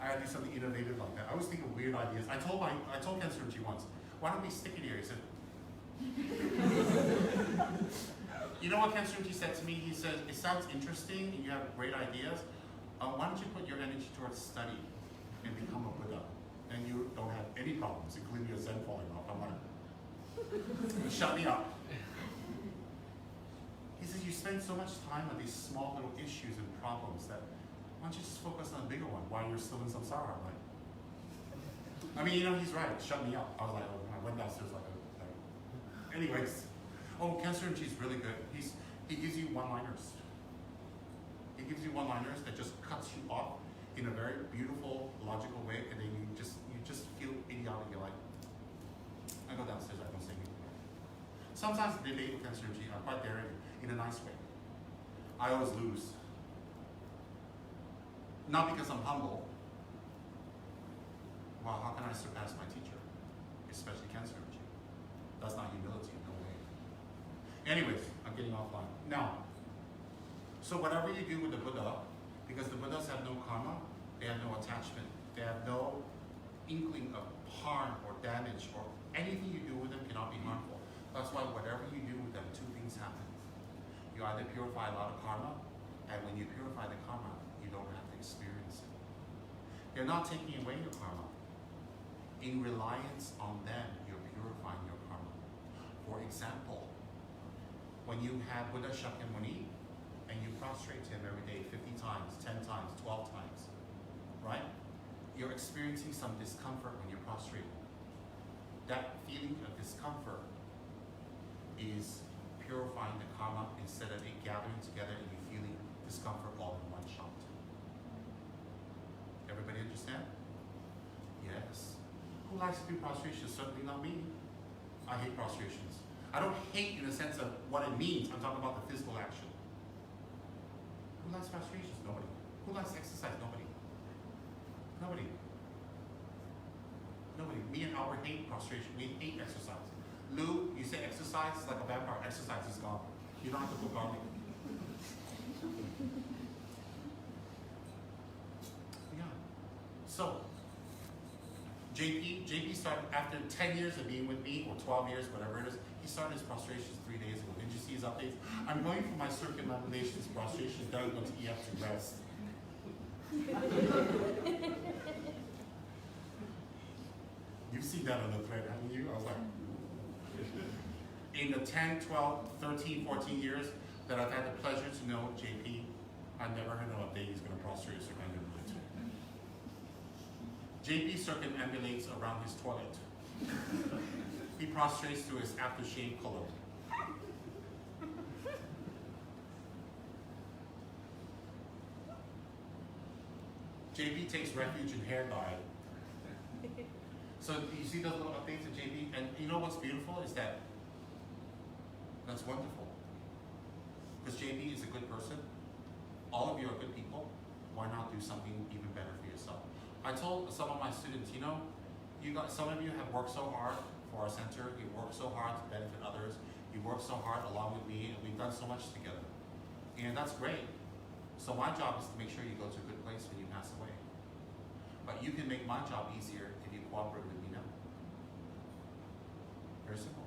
I gotta do something innovative like that. I always think of weird ideas. I told Kensei Rinpoche once, why don't we stick it here? He said, you know what Kensei Rinpoche said to me? He said, it sounds interesting and you have great ideas. Why don't you put your energy towards study and become a Buddha? And you don't have any problems, including your Zen falling off. I'm like, shut me up. He says, you spend so much time on these small little issues and problems that why don't you just focus on a bigger one while you're still in samsara? I'm like, he's right, shut me up. I was like, I went downstairs like. Anyways, Kensei Rinpoche is really good. He gives you one-liners. He gives you one-liners that just cuts you off in a very beautiful, logical way, and then you just feel idiotic. You're like, I go downstairs, I don't say anything. Sometimes the debate with Kensei Rinpoche are quite daring in a nice way. I always lose. Not because I'm humble. Well, how can I surpass my teacher? Especially Kensei Rinpoche. That's not humility, no way. Anyways, I'm getting offline. Now, so whatever you do with the Buddha, because the Buddhas have no karma, they have no attachment, they have no inkling of harm or damage, or anything you do with them cannot be harmful. That's why whatever you do with them, two things happen. You either purify a lot of karma, and when you purify the karma, you don't have to experience it. They're not taking away your karma. In reliance on them, you're purifying your karma. For example, when you have Buddha Shakyamuni, and you prostrate to him every day 50 times, 10 times, 12 times, right? You're experiencing some discomfort when you're prostrated. That feeling of discomfort is purifying the karma instead of it gathering together and you feeling discomfort all in one shot. Everybody understand? Yes. Who likes to do prostrations? Certainly not me. I hate prostrations. I don't hate in the sense of what it means. I'm talking about the physical action. Who likes prostrations? Nobody. Who likes exercise? Nobody. Nobody. Nobody. Me and Albert hate prostration. We hate exercise. Lou, you say exercise like a vampire. Exercise is gone. You don't have to put garlic. Yeah. So, JP started after 10 years of being with me, or 12 years, whatever it is, he started his prostrations 3 days ago. Did you see his updates? I'm going for my circumambulations prostration, then I'm going to EF to rest. You've seen that on the thread, haven't you? I was like, in the 10, 12, 13, 14 years that I've had the pleasure to know JP, I've never heard of a day he's going to prostrate or circumambulate. JP circumambulates around his toilet. He prostrates to his aftershave cologne. JP takes refuge in hair dye. So you see those little updates of JP, and you know what's beautiful is that that's wonderful. Because JP is a good person. All of you are good people. Why not do something even better for yourself? I told some of my students, you know, some of you have worked so hard for our center. You worked so hard to benefit others. You worked so hard along with me, and we've done so much together. And that's great. So my job is to make sure you go to a good place when you pass away. But you can make my job easier if you cooperate with me now. Very simple.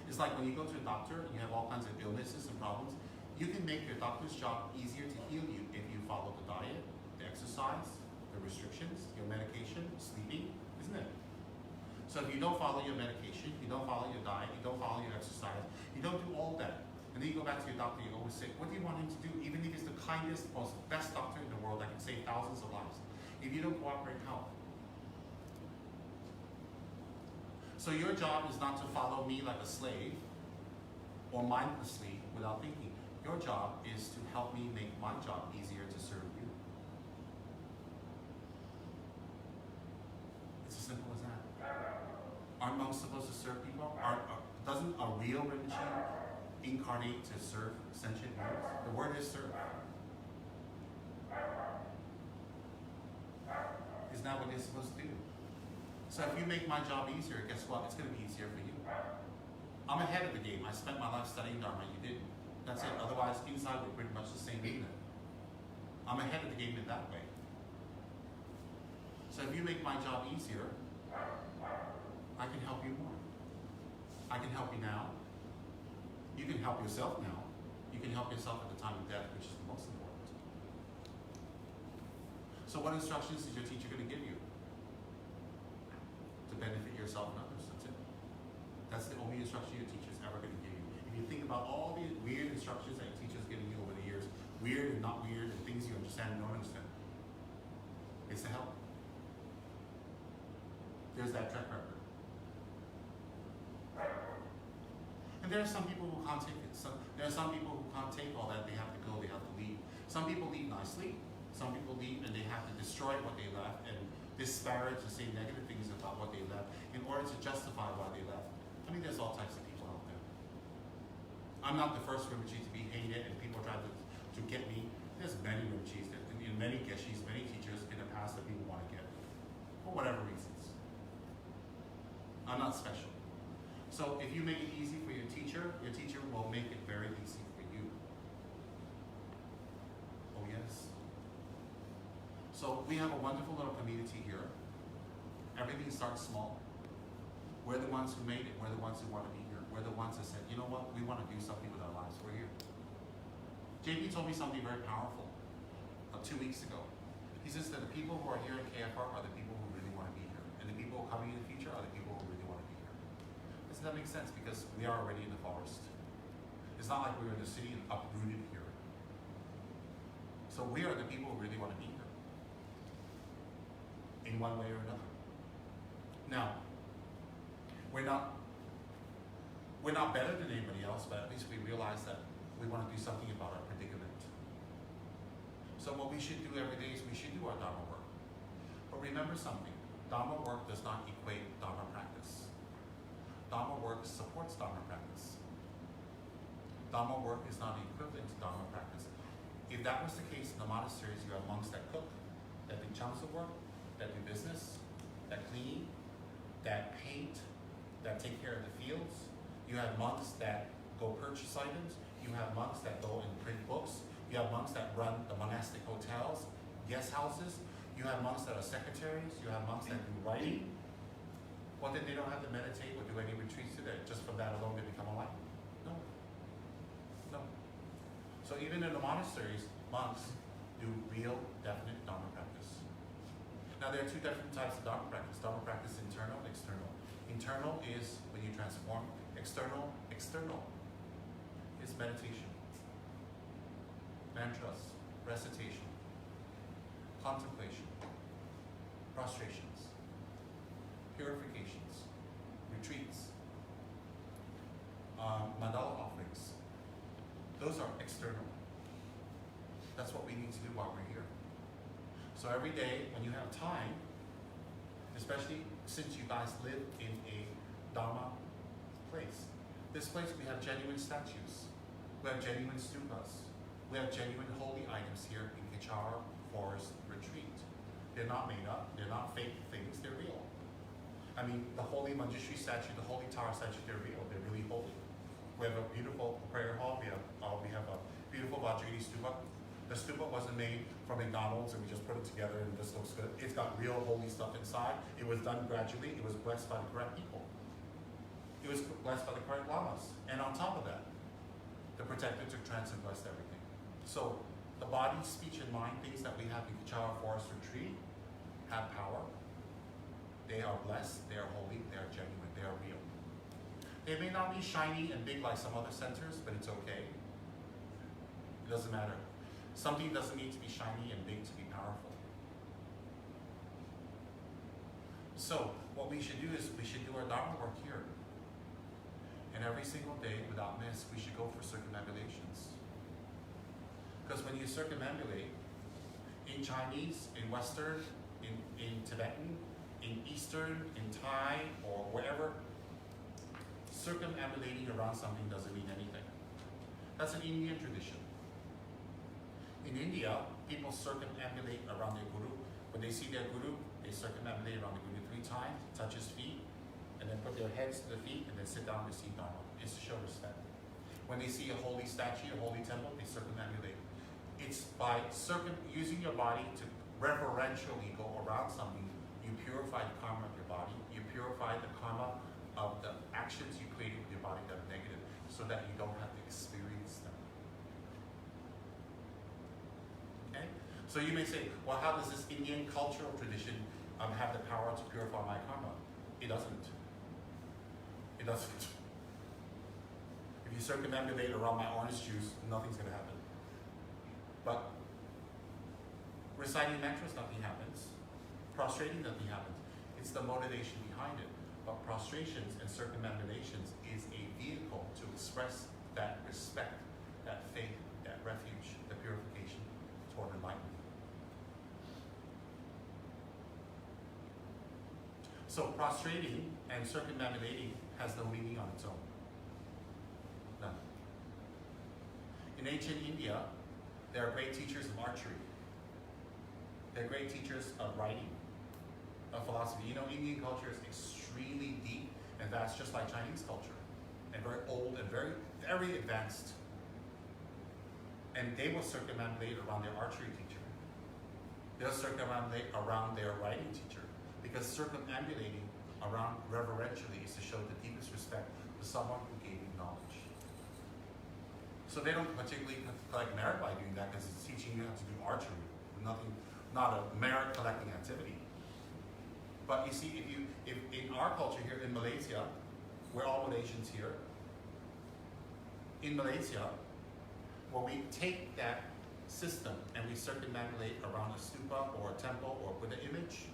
It's like when you go to a doctor and you have all kinds of illnesses and problems, you can make your doctor's job easier to heal you if you follow the diet, the exercise, the restrictions, your medication, sleeping, isn't it? So if you don't follow your medication, you don't follow your diet, you don't follow your exercise, you don't do all that, and then you go back to your doctor, you always say, what do you want him to do? Even if he's the kindest, most best doctor in the world that can save thousands of lives. If you don't cooperate, how? So your job is not to follow me like a slave or mindlessly without thinking. Your job is to help me make my job easier to serve you. It's as simple as that. Aren't monks supposed to serve people? Doesn't a real Rinpoche incarnate to serve sentient beings? The word is serve. Isn't that what you're supposed to do? So if you make my job easier, guess what? It's going to be easier for you. I'm ahead of the game. I spent my life studying Dharma. You didn't. That's it. Otherwise, inside we're pretty much the same unit. I'm ahead of the game in that way. So if you make my job easier, I can help you more. I can help you now. You can help yourself now. You can help yourself at the time of death, which is the most important. So what instructions is your teacher going to give you? To benefit yourself and others, that's it. That's the only instruction your teacher is ever going to give you. If you think about all the weird instructions that your teacher is giving you over the years, weird and not weird, and things you understand and don't understand, it's to help. There's that track record. And there are some people who can't take it. There are some people who can't take all that. They have to go, they have to leave. Some people leave nicely. Some people leave and they have to destroy what they left and disparage and say negative things about what they left in order to justify why they left. I mean, there's all types of people out there. I'm not the first Rinpoche to be hated and people try to get me. There's many Rinpoches, many Geshis, many teachers in the past that people want to get for whatever reasons. I'm not special. So if you make it easy for your teacher will make it very easy for you. Oh yes. So we have a wonderful little community here. Everything starts small. We're the ones who made it. We're the ones who want to be here. We're the ones that said, you know what, we want to do something with our lives. We're here. JP told me something very powerful 2 weeks ago. He says that the people who are here in KFR are the people who really want to be here. And the people coming in the future are the people who really want to be here. Doesn't that make sense? Because we are already in the forest. It's not like we're in the city and uprooted here. So we are the people who really want to be here, in one way or another. Now, we're not better than anybody else, but at least we realize that we want to do something about our predicament. So what we should do every day is we should do our Dharma work. But remember something, Dharma work does not equate Dharma practice. Dharma work supports Dharma practice. Dharma work is not equivalent to Dharma practice. If that was the case in the monasteries, you have monks that cook, that do council work, that do business, that clean, that paint, that take care of the fields. You have monks that go purchase items. You have monks that go and print books. You have monks that run the monastic hotels, guest houses. You have monks that are secretaries. You have monks that do writing. Well, then they don't have to meditate or do any retreats today. Just from that alone, they become enlightened. No. No. So even in the monasteries, monks do real, definite Dharma practice. Now, there are two different types of Dharma practice. Dharma practice, internal and external. Internal is when you transform. External is meditation, mantras, recitation, contemplation, prostrations, purifications, retreats, mandala offerings. Those are external. That's what we need to do while we're here. So every day when you have time, especially since you guys live in a Dharma place. This place we have genuine statues, we have genuine stupas, we have genuine holy items here in Kichara Forest Retreat. They're not made up, they're not fake things, they're real. I mean, the holy Manjushri statue, the holy Tara statue, they're real, they're really holy. We have a beautiful prayer hall, we have a beautiful Vajrayana stupa. The stupa wasn't made from McDonald's and we just put it together and this looks good. It's got real holy stuff inside. It was done gradually, it was blessed by the correct people. It was blessed by the correct lamas. And on top of that, the protector took trance and blessed everything. So the body, speech, and mind, things that we have in Kichara Forest Retreat, have power. They are blessed, they are holy, they are genuine, they are real. They may not be shiny and big like some other centers, but it's okay. It doesn't matter. Something doesn't need to be shiny and big to be powerful. So what we should do is we should do our Dharma work here. And every single day, without miss, we should go for circumambulations. Because when you circumambulate, in Chinese, in Western, in Tibetan, in Eastern, in Thai, or wherever, circumambulating around something doesn't mean anything. That's an Indian tradition. In India, people circumambulate around their guru. When they see their guru, they circumambulate around the guru 3 times, touch his feet, and then put their heads to the feet, and then sit down and receive Dharma. It's to show respect. When they see a holy statue, a holy temple, they circumambulate. It's by using your body to reverentially go around something, you purify the karma of your body, you purify the karma of the actions you created with your body that are negative, so that you don't have to experience them. Okay? So you may say, well, how does this Indian cultural tradition have the power to purify my karma? It doesn't. It doesn't. If you circumambulate around my orange juice, nothing's going to happen. But reciting mantras, nothing happens. Prostrating, nothing happens. It's the motivation behind it. But prostrations and circumambulations is a vehicle to express that respect, that faith, that refuge, the purification toward enlightenment. So prostrating and circumambulating has no meaning on its own. None. In ancient India, there are great teachers of archery. They're great teachers of writing, of philosophy. You know, Indian culture is extremely deep and vast, just like Chinese culture, and very old and very, very advanced. And they will circumambulate around their archery teacher. They'll circumambulate around their writing teacher, because circumambulating around reverentially is to show the deepest respect to someone who gave you knowledge. So they don't particularly collect merit by doing that, because it's teaching you how to do archery. Not a merit collecting activity. But you see, if in our culture here in Malaysia, we're all Malaysians here. In Malaysia, when we take that system and we circumambulate around a stupa or a temple or Buddha image,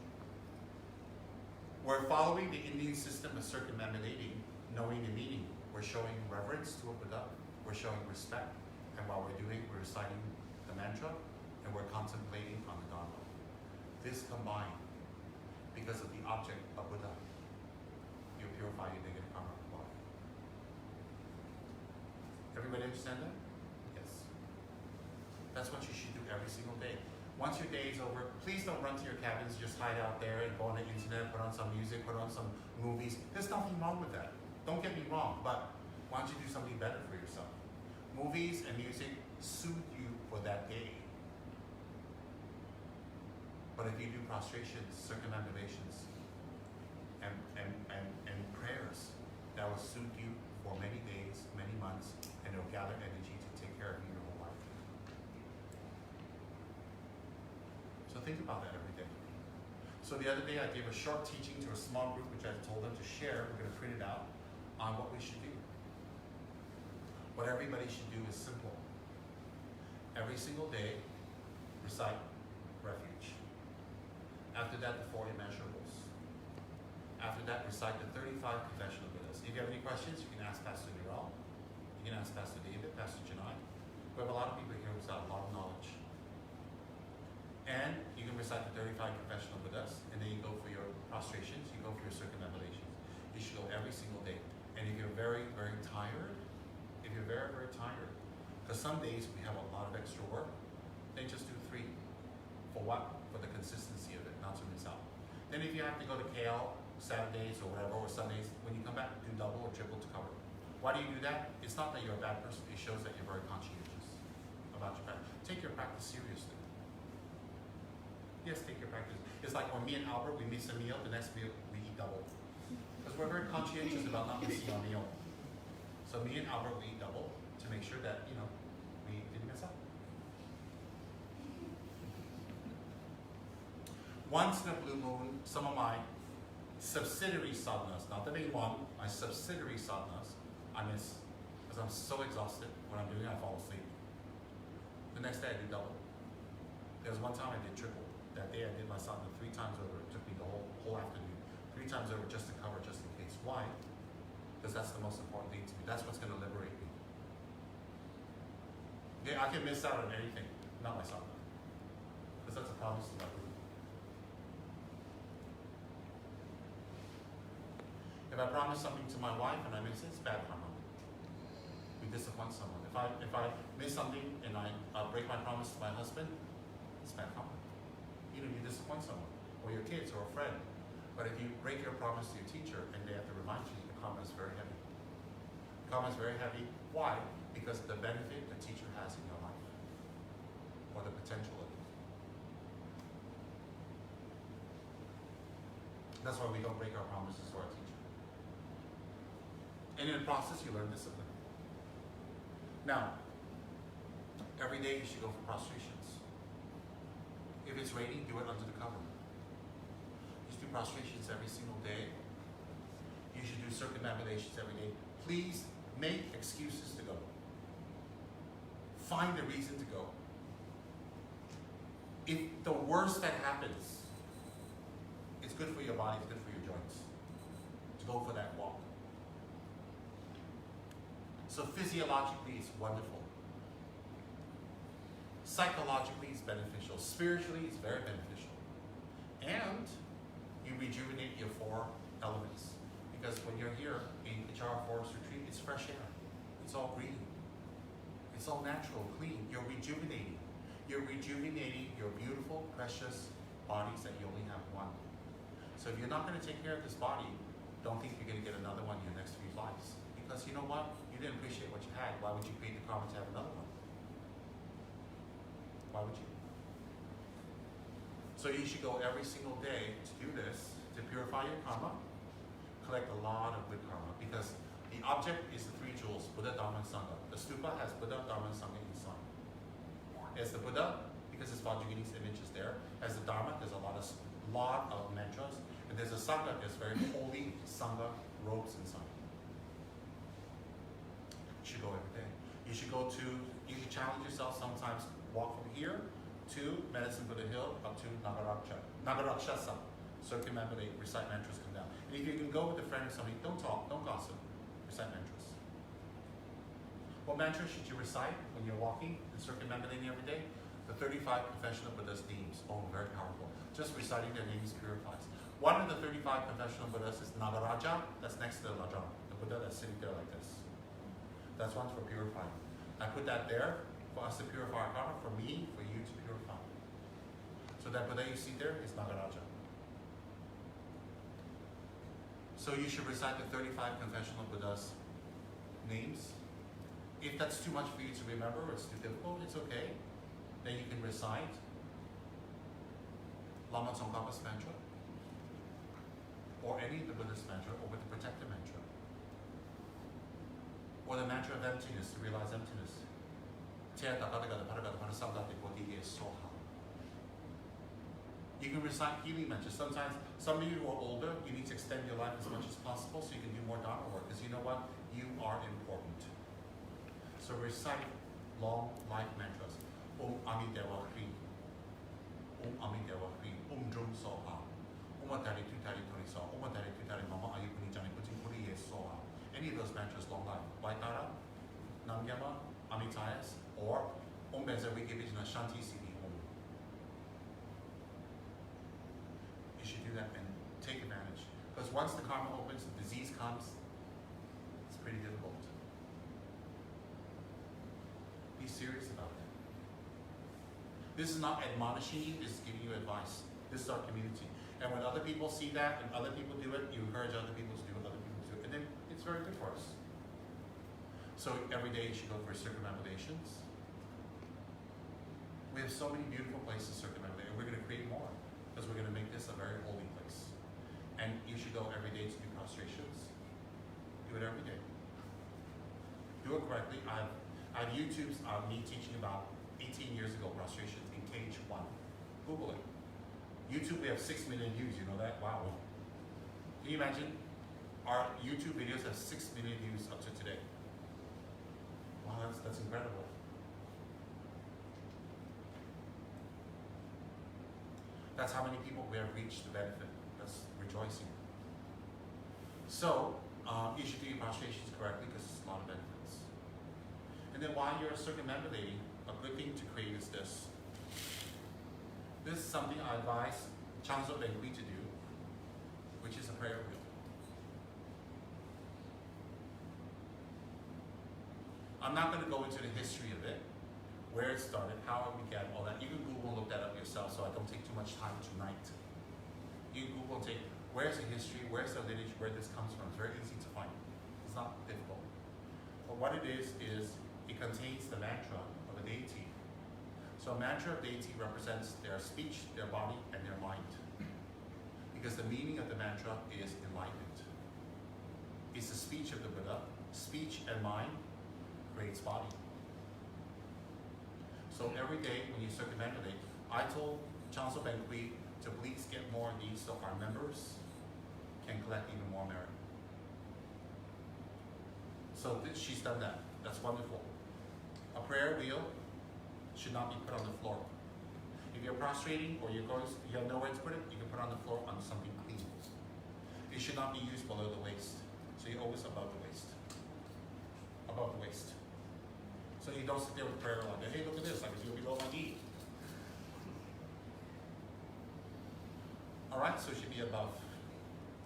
we're following the Indian system of circumambulating, knowing the meaning. We're showing reverence to a Buddha, we're showing respect, and while we're doing, we're reciting the mantra, and we're contemplating on the Dharma. This combined, because of the object of Buddha, you purify your negative karma life. Everybody understand that? Yes. That's what you should do every single day. Once your day is over, please don't run to your cabins, just hide out there and go on the internet, put on some music, put on some movies. There's nothing wrong with that. Don't get me wrong, but why don't you do something better for yourself? Movies and music soothe you for that day. But if you do prostrations, circumambulations, and prayers, that will soothe you for many days, many months, and it'll gather energy to take care of you your whole life. So think about that every day. So the other day I gave a short teaching to a small group, which I told them to share. We're going to print it out on what we should do. What everybody should do is simple. Every single day, recite refuge. After that, the 4 immeasurables. After that, recite the 35 confessional Buddhas. If you have any questions, you can ask Pastor Niral. You can ask Pastor David, Pastor Janai. We have a lot of people here who've got a lot of knowledge. And you can recite the 35 confessional Buddhas, and then you go for your prostrations, you go for your circumambulations. You should go every single day. And if you're very, very tired, because some days we have a lot of extra work, then just do 3. For what? For the consistency of it, not to miss out. Then if you have to go to KL Saturdays or whatever, or Sundays, when you come back, do double or triple to cover. Why do you do that? It's not that you're a bad person. It shows that you're very conscientious about your practice. Take your practice seriously. Yes, take your practice. It's like when me and Albert, we miss a meal, the next meal we eat double. Because we're very conscientious about not missing our meal. So me and Albert, we eat double to make sure that, we didn't mess up. Once in a blue moon, some of my subsidiary sadhanas, not the main one, my subsidiary sadhanas, I miss. Because I'm so exhausted. When I'm doing it, I fall asleep. The next day I do double. There was one time I did triple. That day I did my sadhana 3 times over. It took me the whole afternoon. 3 times over just to cover, just in case. Why? Because that's the most important thing to me. That's what's going to liberate me. Yeah, I can miss out on anything, not my sadhana. Because that's a promise to my group. If I promise something to my wife and I miss it, it's bad karma. We disappoint someone. If I miss something and I break my promise to my husband, it's bad karma. You disappoint someone, or your kids, or a friend. But if you break your promise to your teacher and they have to remind you, the karma is very heavy. The karma is very heavy. Why? Because of the benefit the teacher has in your life, or the potential of it. That's why we don't break our promises to our teacher. And in the process, you learn discipline. Now, every day you should go for prostrations. If it's raining, do it under the cover. You should do prostrations every single day. You should do circumambulations every day. Please make excuses to go. Find a reason to go. If the worst that happens, it's good for your body, it's good for your joints, to go for that walk. So physiologically, it's wonderful. Psychologically, it's beneficial. Spiritually, it's very beneficial. And you rejuvenate your 4 elements. Because when you're here in Ichara Forest Retreat, it's fresh air. It's all green. It's all natural, clean. You're rejuvenating. You're rejuvenating your beautiful, precious bodies that you only have one. So if you're not going to take care of this body, don't think you're going to get another one in your next few lives. Because you know what? You didn't appreciate what you had. Why would you create the karma to have another one? Why would you? So you should go every single day to do this, to purify your karma, collect a lot of good karma, because the object is the 3 jewels, Buddha, Dharma, and Sangha. The stupa has Buddha, Dharma, and Sangha inside. As the Buddha, because his Vajrayani's image is there. As the Dharma, there's a lot of mantras. And there's a Sangha, there's very holy Sangha robes inside. You should go every day. You should challenge yourself sometimes. walk from here to Medicine Buddha Hill up to Nagarakshasa. Circumambulate, recite mantras, come down. And if you can go with a friend or somebody, don't talk, don't gossip, recite mantras. What mantra should you recite when you're walking and circumambulating every day? The 35 Confessional Buddha's names. Oh, very powerful. Just reciting their names purifies. One of the 35 Confessional Buddhas is Nagaraja, that's next to the Lajana, the Buddha that's sitting there like this. That's one for purifying. I put that there for us to purify our karma, for me, for you to purify. So that Buddha you see there is Nagaraja. So you should recite the 35 Confessional Buddha's names. If that's too much for you to remember, or it's too difficult, it's okay. Then you can recite Lama Tsongkhapa's mantra, or any of the Buddhist mantra, or with the protector mantra, or the mantra of emptiness, to realize emptiness. You can recite healing mantras. Sometimes, some of you who are older, you need to extend your life as much as possible so you can do more Dharma work, because you know what? You are important. So recite long life mantras. Om Amidewa Kri. Om Amidewa Kri. Om Drum Soha. Om Tari Tutari Tori So. Om Tari Tutari Mama Ayupuni Jani Putin Puri Ye Soha. Any of those mantras, long life. Vaitara, Namgyama, Amitayas, or Om Benzawi Givijna Shanti Siddhi Om. You should do that and take advantage. Because once the karma opens, the disease comes, it's pretty difficult. Be serious about that. This is not admonishing you, this is giving you advice. This is our community. And when other people see that and other people do it, you encourage other people to do what other people do. And then it's very good for us. So every day you should go for circumambulations. We have so many beautiful places to circumambulate, and we're going to create more, because we're going to make this a very holy place. And you should go every day to do prostrations. Do it every day. Do it correctly. I have YouTubes of me teaching about 18 years ago prostrations in cage 1. Google it. YouTube, we have 6 million views, you know that? Wow. Can you imagine? Our YouTube videos have 6 million views up to today. Wow, that's incredible. That's how many people we have reached the benefit. That's rejoicing. So, you should do your prostrations correctly, because it's a lot of benefits. And then while you're circumambulating, a good thing to create is this. This is something I advise Changso Benkui to do, which is a prayer wheel. I'm not going to go into the history of it, where it started, how it began, all that. You can Google and look that up yourself, so I don't take too much time tonight. You can Google and take, where's the history, where's the lineage, where this comes from. It's very easy to find. It's not difficult. But what it is it contains the mantra of a deity. So a mantra of deity represents their speech, their body, and their mind. Because the meaning of the mantra is enlightenment. It's the speech of the Buddha. Speech and mind creates body. So every day when you circumambulate, I told Changso Benkui to please get more of these so our members can collect even more merit. So she's done that. That's wonderful. A prayer wheel should not be put on the floor. If you're prostrating or you have nowhere to put it, you can put it on the floor on something clean. It should not be used below the waist. So you're always above the waist. Above the waist. So you don't sit there with prayer like, hey, look at this, I can do it below my knee. All right, so it should be above.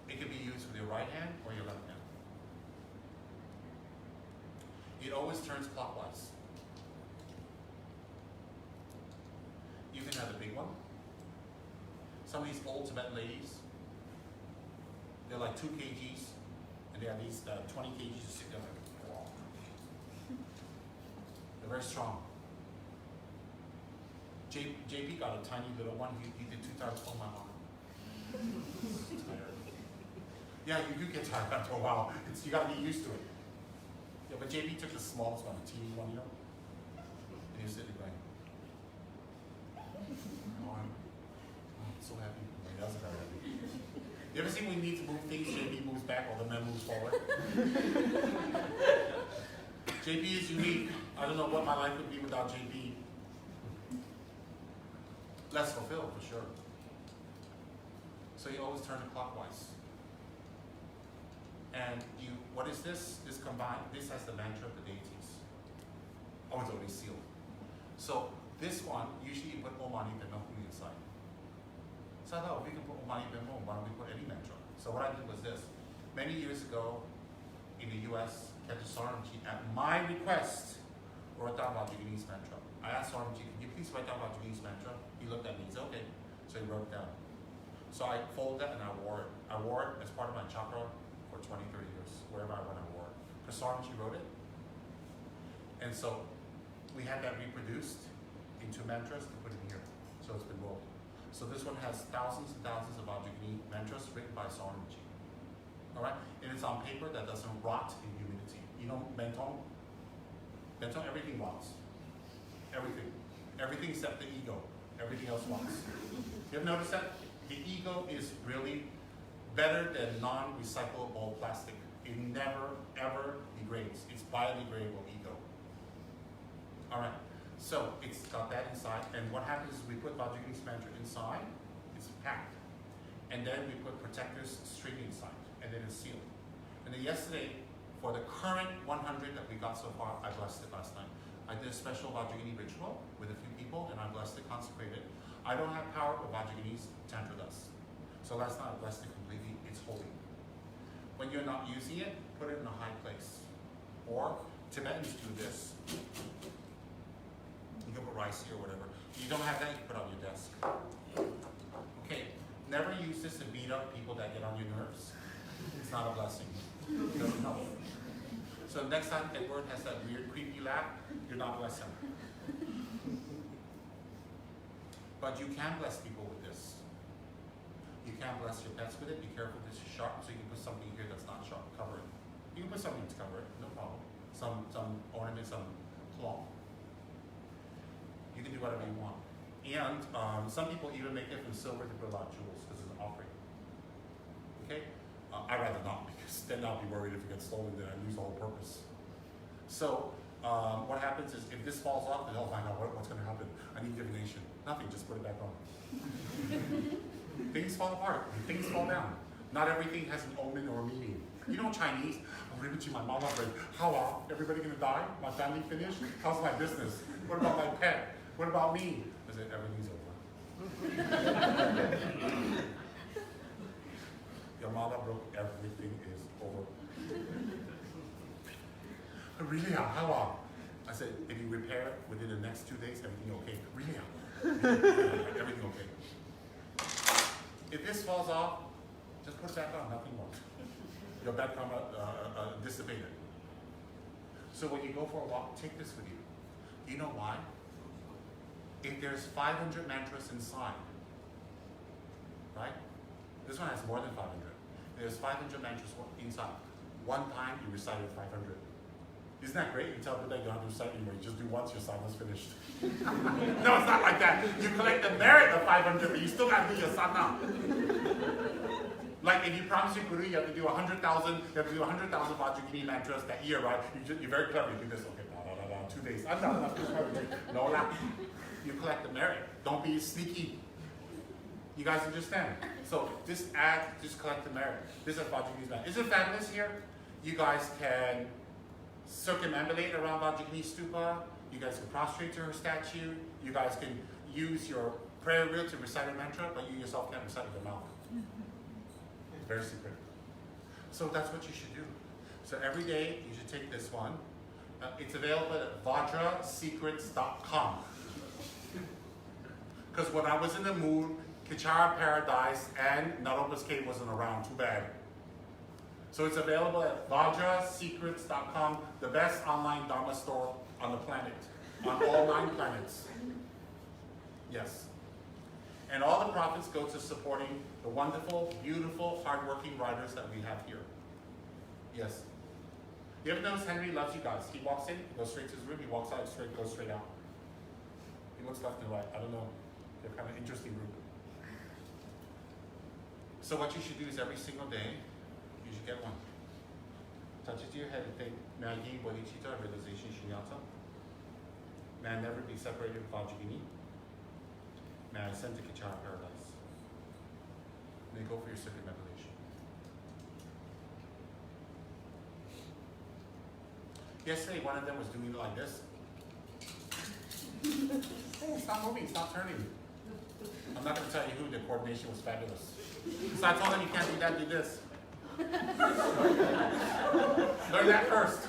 It can be used with your right hand or your left hand. It always turns clockwise. You can have a big one. Some of these old Tibetan ladies, they're like 2 kgs, and they have these 20 kgs to stick there like, wow. They're very strong. JP got a tiny little one. He did 2 times on my arm. Tired. Yeah, you do get tired after a while. You got to get used to it. Yeah, but JP took the smallest one, the teeny one, you know, and he was sitting there going, oh, I'm so happy. He doesn't very happy. You ever see when we need to move things, JP moves back while the man moves forward? JP is unique. I don't know what my life would be without JP. less fulfilled for sure. So you always turn it clockwise. And what is this? This has the mantra of the deities. Oh, it's always sealed. So this one, usually you put Om Mani Padme Hum inside. So I thought, if we can put Om Mani Padme Hum, why don't we put any mantra? So what I did was this. Many years ago, in the US, Khadra Saramji, at my request, wrote down Vajrayanini's mantra. I asked Saramji, can you please write down Vajrayanini's mantra? He looked at me, he said, okay. So he wrote it down. So I folded it and I wore it. I wore it as part of my chakra for 20, 30 years. Wherever I went, I wore it. Because Saramji wrote it. And so we had that reproduced into mantras to put in here. So it's been rolled. So this one has thousands and thousands of Vajrayani mantras written by Saramji. All right? And it's on paper that doesn't rot in humidity. You know, Bentong? Bentong, everything rots. Everything. Everything except the ego. Everything else rots. You ever noticed that? The ego is really better than non-recyclable plastic. It never, ever degrades. It's biodegradable ego. All right? So it's got that inside. And what happens is we put Vajrayani's mantra inside. It's packed. And then we put protector's string inside. And then it's sealed. And then yesterday, for the current 100 that we got so far, I blessed it last night. I did a special Vajrayani ritual with a few people, and I blessed it, consecrated. I don't have power, but Vajrayani's Tantra does. So last night I blessed it completely. It's holy. When you're not using it, put it in a high place. Or Tibetans do this. You can put rice here or whatever. You don't have that, you put it on your desk. Okay, never use this to beat up people that get on your nerves. It's not a blessing. It doesn't help. So next time Edward has that weird, creepy laugh, you're not blessing. But you can bless people with this. You can bless your pets with it. Be careful, this is sharp, so you can put something here that's not sharp. Cover it. You can put something to cover it, no problem. Some ornament, some cloth. You can do whatever you want. And some people even make it from silver to put a lot of jewels because it's an offering. Okay? I'd rather not, because then I'll be worried if it gets stolen, then I lose the whole purpose. So what happens is if this falls off, then I'll find out what's going to happen. I need divination. Nothing, just put it back on. Things fall apart. Things fall down. Not everything has an omen or a meaning. You know Chinese? I'm reading to my mama, but how everybody going to die? My family finished? How's my business? What about my pet? What about me? I said, everything's over. Your mother broke, everything is over. Really? How? I said, if you repair it within the next 2 days, everything okay. Really? Everything okay. If this falls off, just put it back on, nothing wrong. Your bad karma dissipated. So when you go for a walk, take this with you. Do you know why? If there's 500 mantras inside, right? This one has more than 500. There's 500 mantras inside. One time you recited 500. Isn't that great? You tell them that you don't have to recite anymore. You just do once, your sadhana's finished. No, it's not like that. You collect the merit of 500, but you still got to do your sadhana. Like if you promise your guru, you have to do 100,000. You have to do 100,000 Vajrayani mantras that year, right? You're very clever. You do this. Okay, 2 days. I'm not. No la. You collect the merit. Don't be sneaky. You guys understand? So just collect the merit. This is Vajrayani's merit. Isn't it fabulous here? You guys can circumambulate around Vajrayani Stupa. You guys can prostrate to her statue. You guys can use your prayer wheel to recite a mantra, but you yourself can't recite with your mouth. It's very secret. So that's what you should do. So every day you should take this one. It's available at vajrasecrets.com. Because when I was in the mood, Kichara Paradise and Naropa's Cave wasn't around, too bad. So it's available at vajrasecrets.com, the best online Dharma store on the planet, on all 9 planets. Yes. And all the profits go to supporting the wonderful, beautiful, hardworking writers that we have here. Yes. You ever notice Henry loves you guys? He walks in, goes straight to his room, he walks out straight, goes straight out. He looks left and right. I don't know. They're kind of interesting group. So what you should do is every single day, you should get one. Touch it to your head and think, may I gain bodhicitta, realization, shunyata. May I never be separated from Vajrayani. May I ascend to Kichara paradise? May you go for your circumambulation. Yesterday, one of them was doing it like this. Hey, stop moving, stop turning. I'm not going to tell you who, the coordination was fabulous. So I told them you can't do that, do this. Learn that first.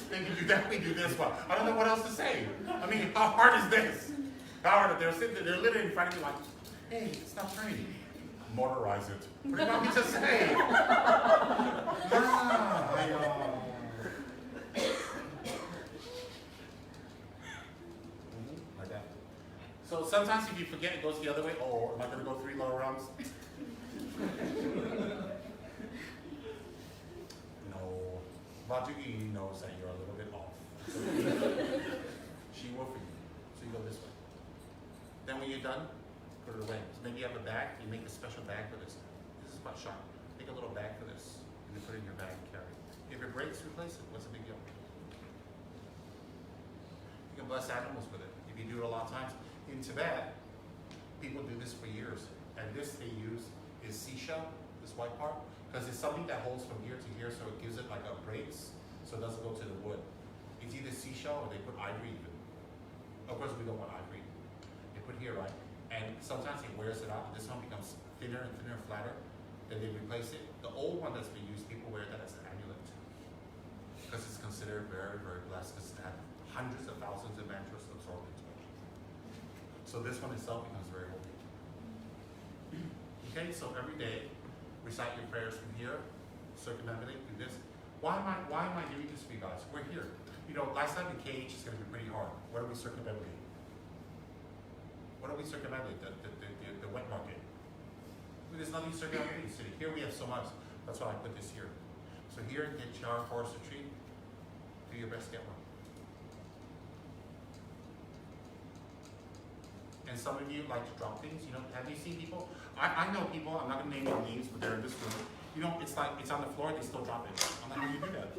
Then you definitely do this one. I don't know what else to say. I mean, how hard is this? How hard? They're sitting there, they're literally in front of me like, hey, stop turning. Motorize it. What do you want me to say? I know. Like that. So sometimes if you forget, it goes the other way. Oh, am I going to go 3 lower rounds? No. Vajrayogini knows that you're a little bit off. She will for you. So you go this way. Then when you're done, put it away. So maybe you have a bag, you make a special bag for this. This is quite sharp. Make a little bag for this. And you put it in your bag and carry it. If it breaks, replace it. What's the big deal? You can bless animals with it. If you do it a lot of times. In Tibet, people do this for years. And this they use is seashell, this white part, because it's something that holds from here to here, so it gives it like a brace, so it doesn't go to the wood. It's either seashell or they put ivory even. Of course, we don't want ivory. They put here, right? And sometimes it wears it out, and this one becomes thinner and thinner, flatter. Then they replace it. The old one that's been used, people wear that as an amulet. Because it's considered very, very blessed, because it had hundreds of thousands of mantras absorbed into it. So this one itself becomes very holy. Okay, so every day, recite your prayers from here, circumambulate, do this. Why am I doing this for you guys? We're here. You know, last time the cage is going to be pretty hard. What are we circumambulating? What are we circumambulating? The wet market. There's nothing circumambulating the city. Here we have so much. That's why I put this here. So here, get Kichara Forest Retreat. Do your best to get one. And some of you like to drop things, you know, have you seen people? I know people, I'm not gonna name their names, but they're in this room. You know, it's like, it's on the floor, they still drop it. I'm like, how do you do that?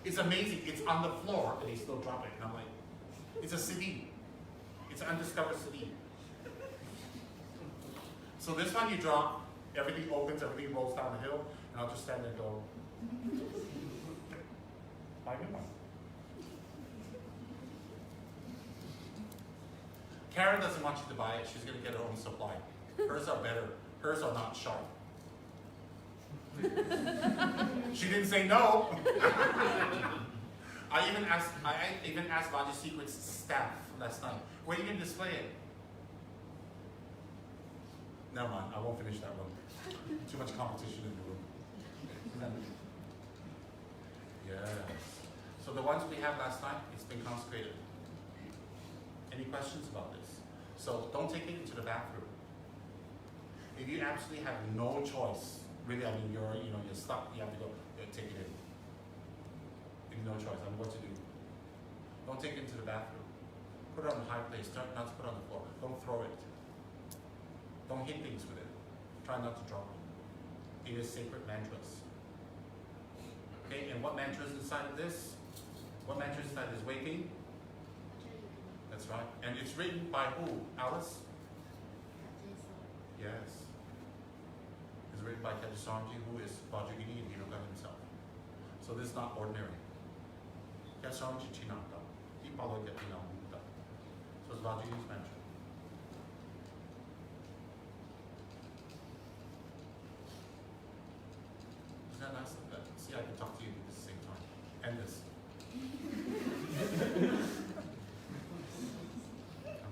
It's amazing, it's on the floor, and they still drop it. And I'm like, it's a CD. It's an undiscovered CD. So this one you drop, everything opens, everything rolls down the hill, and I'll just stand there and go, buy a new one. Karen doesn't want you to buy it. She's going to get her own supply. Hers are better. Hers are not sharp. She didn't say no. I even asked Vajra Secret's staff last night, where are you going to display it? Never mind, I won't finish that one. Too much competition in the room. Yes. So the ones we had last night, it's been consecrated. Any questions about this? So don't take it into the bathroom. If you absolutely have no choice, really, I mean, you're stuck, you have to go, take it in. You have no choice, I mean, what to do. Don't take it into the bathroom. Put it on a high place, try not to put it on the floor. Don't throw it. Don't hit things with it. Try not to drop it. It is sacred mantras. Okay, and what mantra is inside of this? What mantra is inside this waking? That's right. And it's written by who? Alice? Yes. It's written by Kajasarji, who is Vajrayogini and Hiruka himself. So this is not ordinary. Kajasarji Chinata. Ipalo Yatinamutta. So it's Vajrayogini's mantra. Isn't that nice? See, I can talk to you at the same time. And this.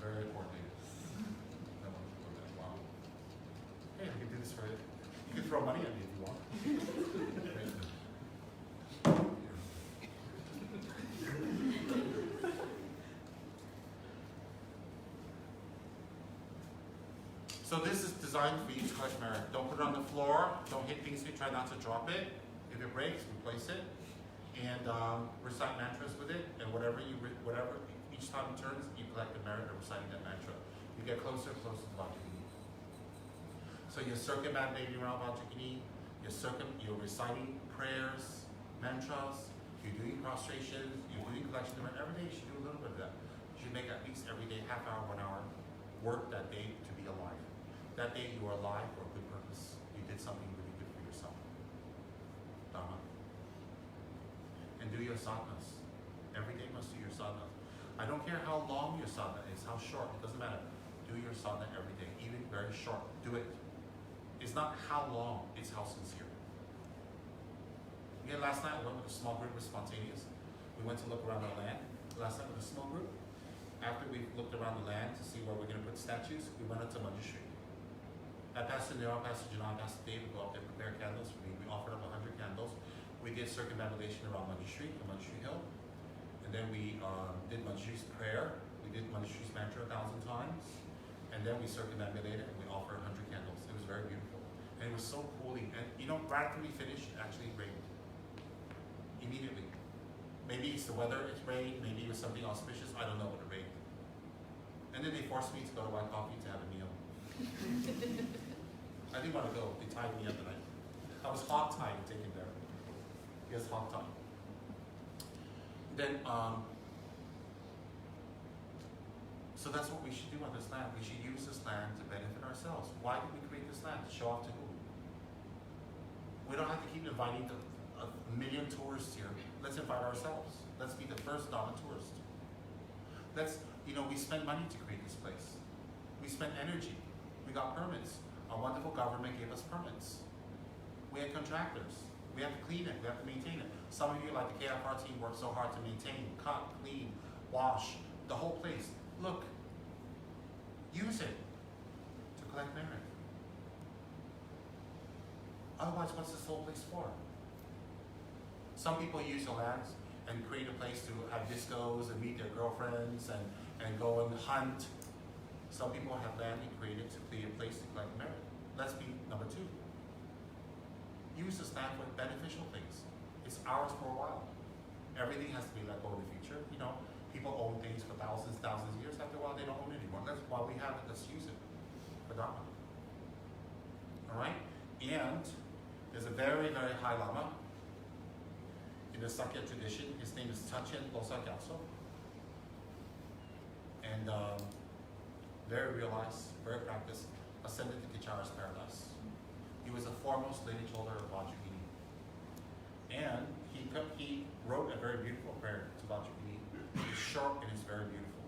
Very coordinated. Wow. Hey, I can do this for you. You can throw money at me if you want. So this is designed for you to collect merit. Don't put it on the floor. Don't hit things. Try not to drop it. If it breaks, replace it. And recite mantras with it. And whatever each time it turns, you collect the merit of reciting that mantra. You get closer and closer to Vajrayogini. So you're circumambulating around Vajrayogini, you're reciting prayers, mantras, you're doing prostrations, you're doing collection. Every day you should do a little bit of that. You should make at least every day, half hour, 1 hour. work that day to be alive. That day you were alive for a good purpose. You did something really good for yourself. Dharma. And do your sadhanas. Every day must do your sadhana. I don't care how long your sadhana is, how short, it doesn't matter. Do your sadhana every day, even very short. Do it. It's not how long, it's how sincere. Again, last night I went with a small group of spontaneous. We went to look around the land. Last night with a small group. After we looked around the land to see where we're going to put statues, we went up to Manjushri. At Pastor Nero, Pastor Janal, Pastor Dave would go up there, prepare candles for me. We offered up 100 candles. We did circumambulation around Manjushri and Manjushri Hill. And then we did Manjushri's prayer. We did Manjushri's mantra 1,000 times. And then we circumambulated and we offered 100 candles. It was very beautiful. And it was so cooling. And you know, right after we finished, it actually rained. Immediately. Maybe it's the weather, it rained, maybe it was something auspicious, I don't know, but it rained. And then they forced me to go to White Coffee to have a meal. I didn't want to go, they tied me up tonight. I was hog tied taken there. Yes, hog tied. Then, so that's what we should do on this land. We should use this land to benefit ourselves. Why did we create this land? To show off to who? We don't have to keep inviting a million tourists here. Let's invite ourselves. Let's be the first Dharma tourist. We spent money to create this place. We spent energy. We got permits. Our wonderful government gave us permits. We had contractors. We have to clean it. We have to maintain it. Some of you, like the KFR team, worked so hard to maintain, cut, clean, wash, the whole place. Look, use it to collect merit. Otherwise, what's this whole place for? Some people use the lands and create a place to have discos and meet their girlfriends and go and hunt. Some people have land and create it to create a place to collect merit. Let's be number 2. Use this land for beneficial things. It's ours for a while. Everything has to be let go in the future. You know, people own things for thousands of years. After a while, they don't own it anymore. That's why we have it. Let's use it for Dharma. All right? And there's a very, very high Lama in the Sakya tradition. His name is Tachen Losar Gyaltso. And very realized, very practiced, ascended to Kichara's paradise. He was the foremost lineage holder of Vajrayogini. And he wrote a very beautiful prayer to Vajrayogini. It's short and it's very beautiful.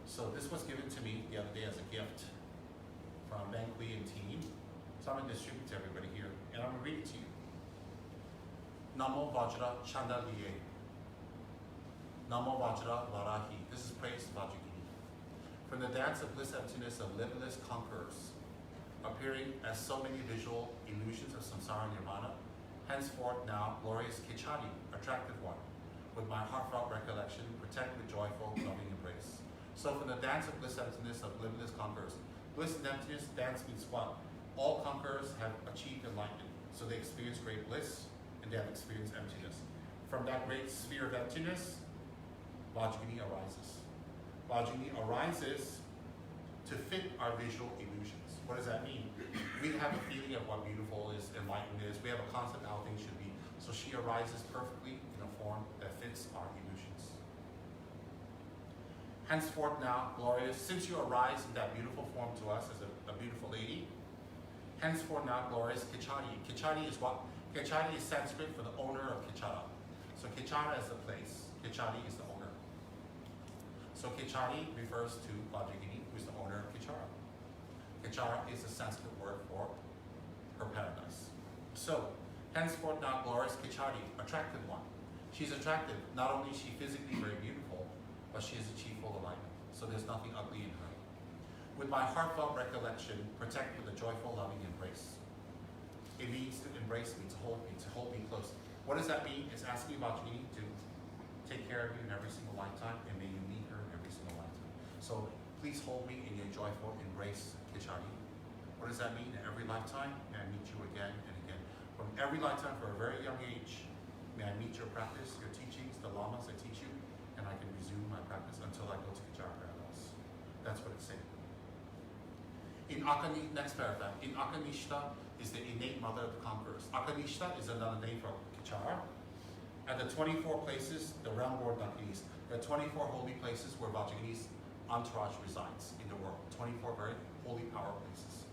So this was given to me the other day as a gift from Ben Kui and team. So I'm going to distribute to everybody here. And I'm going to read it to you. Namo Vajra Chanda Liye. Namo Vajra Varahi. This is praise to Vajrayogini. From the dance of bliss emptiness of limitless conquerors, appearing as so many visual illusions of samsara nirvana, henceforth now glorious Kichari, attractive one, with my heartfelt recollection, protect with joyful, loving embrace. So from the dance of bliss emptiness of limitless conquerors, bliss and emptiness, dance means what? All conquerors have achieved enlightenment, so they experience great bliss and they have experienced emptiness. From that great sphere of emptiness, Vajrayogini arises. Vajrayogini arises to fit our visual illusions. What does that mean? We have a feeling of what beautiful is, enlightenment is. We have a concept of how things should be. So she arises perfectly in a form that fits our illusions. Henceforth now, glorious, since you arise in that beautiful form to us as a beautiful lady, henceforth now, glorious Kichari. Kichari is what? Kichari is Sanskrit for the owner of Kichara. So Kichara is the place. Kichari is the owner. So Kichari refers to Vajrayogini, who is the owner of Kichara. Kichara is the Sanskrit word for her paradise. So, henceforth now glorious Kichari, attractive one. She's attractive. Not only is she physically very beautiful, but she has achieved full alignment. So there's nothing ugly in her. With my heartfelt recollection, protect with a joyful, loving embrace. It means to embrace me, to hold me close. What does that mean? It's asking Vajrayogini to take care of you in every single lifetime, and may you meet her in every single lifetime. So please hold me in your joyful embrace, Kichari. What does that mean? In every lifetime, may I meet you again and again. From every lifetime, for a very young age, may I meet your practice, your teachings, the lamas that teach you, and I can resume my practice until I go to Kichara paradise. That's what it's saying. Next paragraph. In Akanishta is the innate mother of the conquerors. Akanishta is another name for Kichara. At the 24 places, the realm world Nakinis, there are 24 holy places where Vajrayogini entourage resides in the world. 24 very holy power places.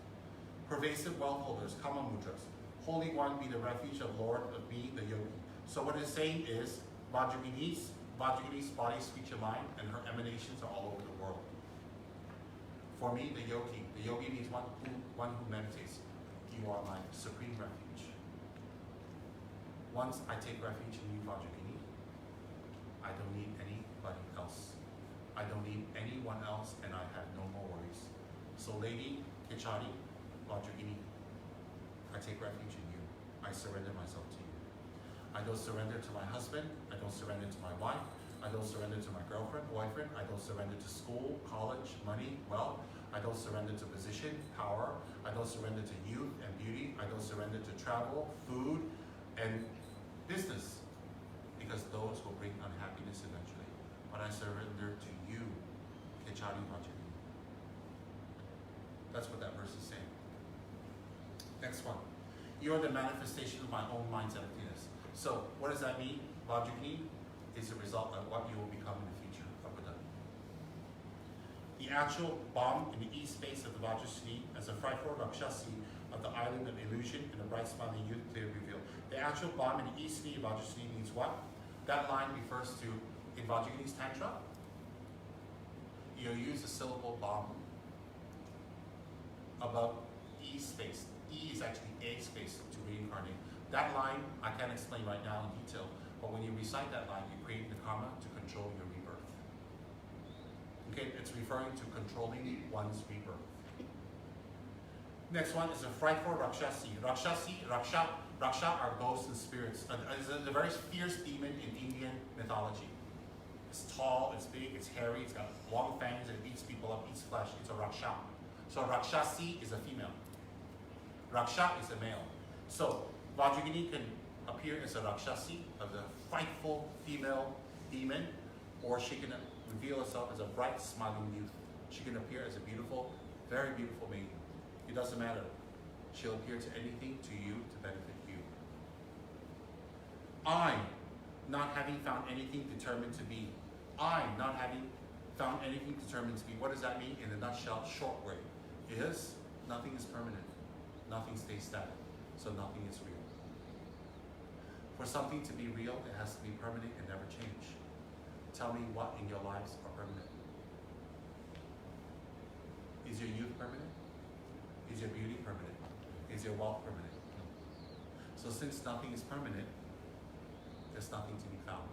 Pervasive wealth holders, Kama Mudras. Holy One, be the refuge of Lord of me, the yogi. So what it's saying is, Vajragini's body, speech, and mind, and her emanations are all over the world. For me, the yogi means one who meditates. You are my supreme refuge. Once I take refuge in you, Vajragini, I don't need anybody else. I don't need anyone else, and I have no more worries. So Lady Kechari, Vajragini, I take refuge in you. I surrender myself to you. I don't surrender to my husband. I don't surrender to my wife. I don't surrender to my girlfriend, boyfriend. I don't surrender to school, college, money, wealth. I don't surrender to position, power. I don't surrender to youth and beauty. I don't surrender to travel, food, and business, because those will bring unhappiness eventually. But I surrender to you, Kechari Vajragini. That's what that verse is saying. Next one. You are the manifestation of my own mind's emptiness. So, what does that mean? Vajragini is a result of what you will become in the future of Buddha. The actual bomb in the east face of the Vajrasini as a frightful Rakshasi of the island of illusion and the bright smiling youth clearly revealed. The actual bomb in the east of Vajrasini means what? That line refers to, in Vajragini's Tantra, you use the syllable bomb above E space. E is actually A space to reincarnate. That line, I can't explain right now in detail, but when you recite that line, you create the karma to control your rebirth. Okay, it's referring to controlling one's rebirth. Next one is a frightful Rakshasi. Raksha are ghosts and spirits. It's a very fierce demon in Indian mythology. It's tall, it's big, it's hairy, it's got long fangs, and it eats people up, eats flesh. It's a Raksha. So Rakshasi is a female. Raksha is a male. So Vajragini can appear as a Rakshasi, as a frightful female demon, or she can reveal herself as a bright, smiling youth. She can appear as a beautiful, very beautiful maiden. It doesn't matter. She'll appear to anything, to you, to benefit you. I, not having found anything determined to be. I, not having found anything determined to be. What does that mean in a nutshell, short way? Is nothing is permanent. Nothing stays static. So nothing is real. For something to be real, it has to be permanent and never change. Tell me what in your lives are permanent. Is your youth permanent? Is your beauty permanent? Is your wealth permanent? So since nothing is permanent, there's nothing to be found.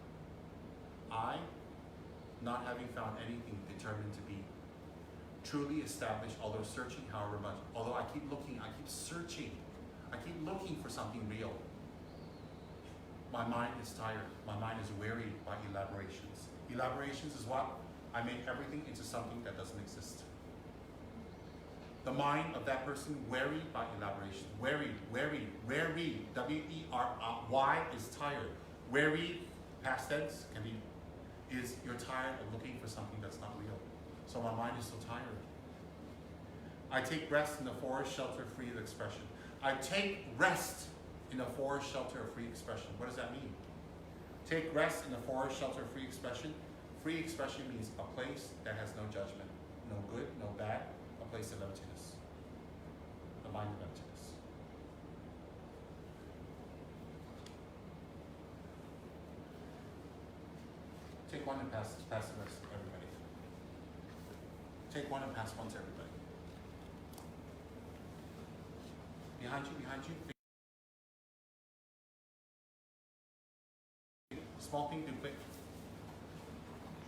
I, not having found anything determined to be, truly established, although searching however much, although I keep looking, I keep searching, I keep looking for something real. My mind is tired. My mind is wearied by elaborations. Elaborations is what? I make everything into something that doesn't exist. The mind of that person wearied by elaboration. Weary, W-E-R-Y is tired. Weary, past tense, can be, is you're tired of looking for something that's not real. So my mind is so tired. I take rest in the forest shelter free of expression. I take rest in the forest shelter of free expression. What does that mean? Take rest in the forest shelter of free expression. Free expression means a place that has no judgment, no good, no bad, a place of emptiness, the mind of emptiness. Take one and pass the rest to everybody. Take one and pass one to everybody. Behind you. Small thing, do quick.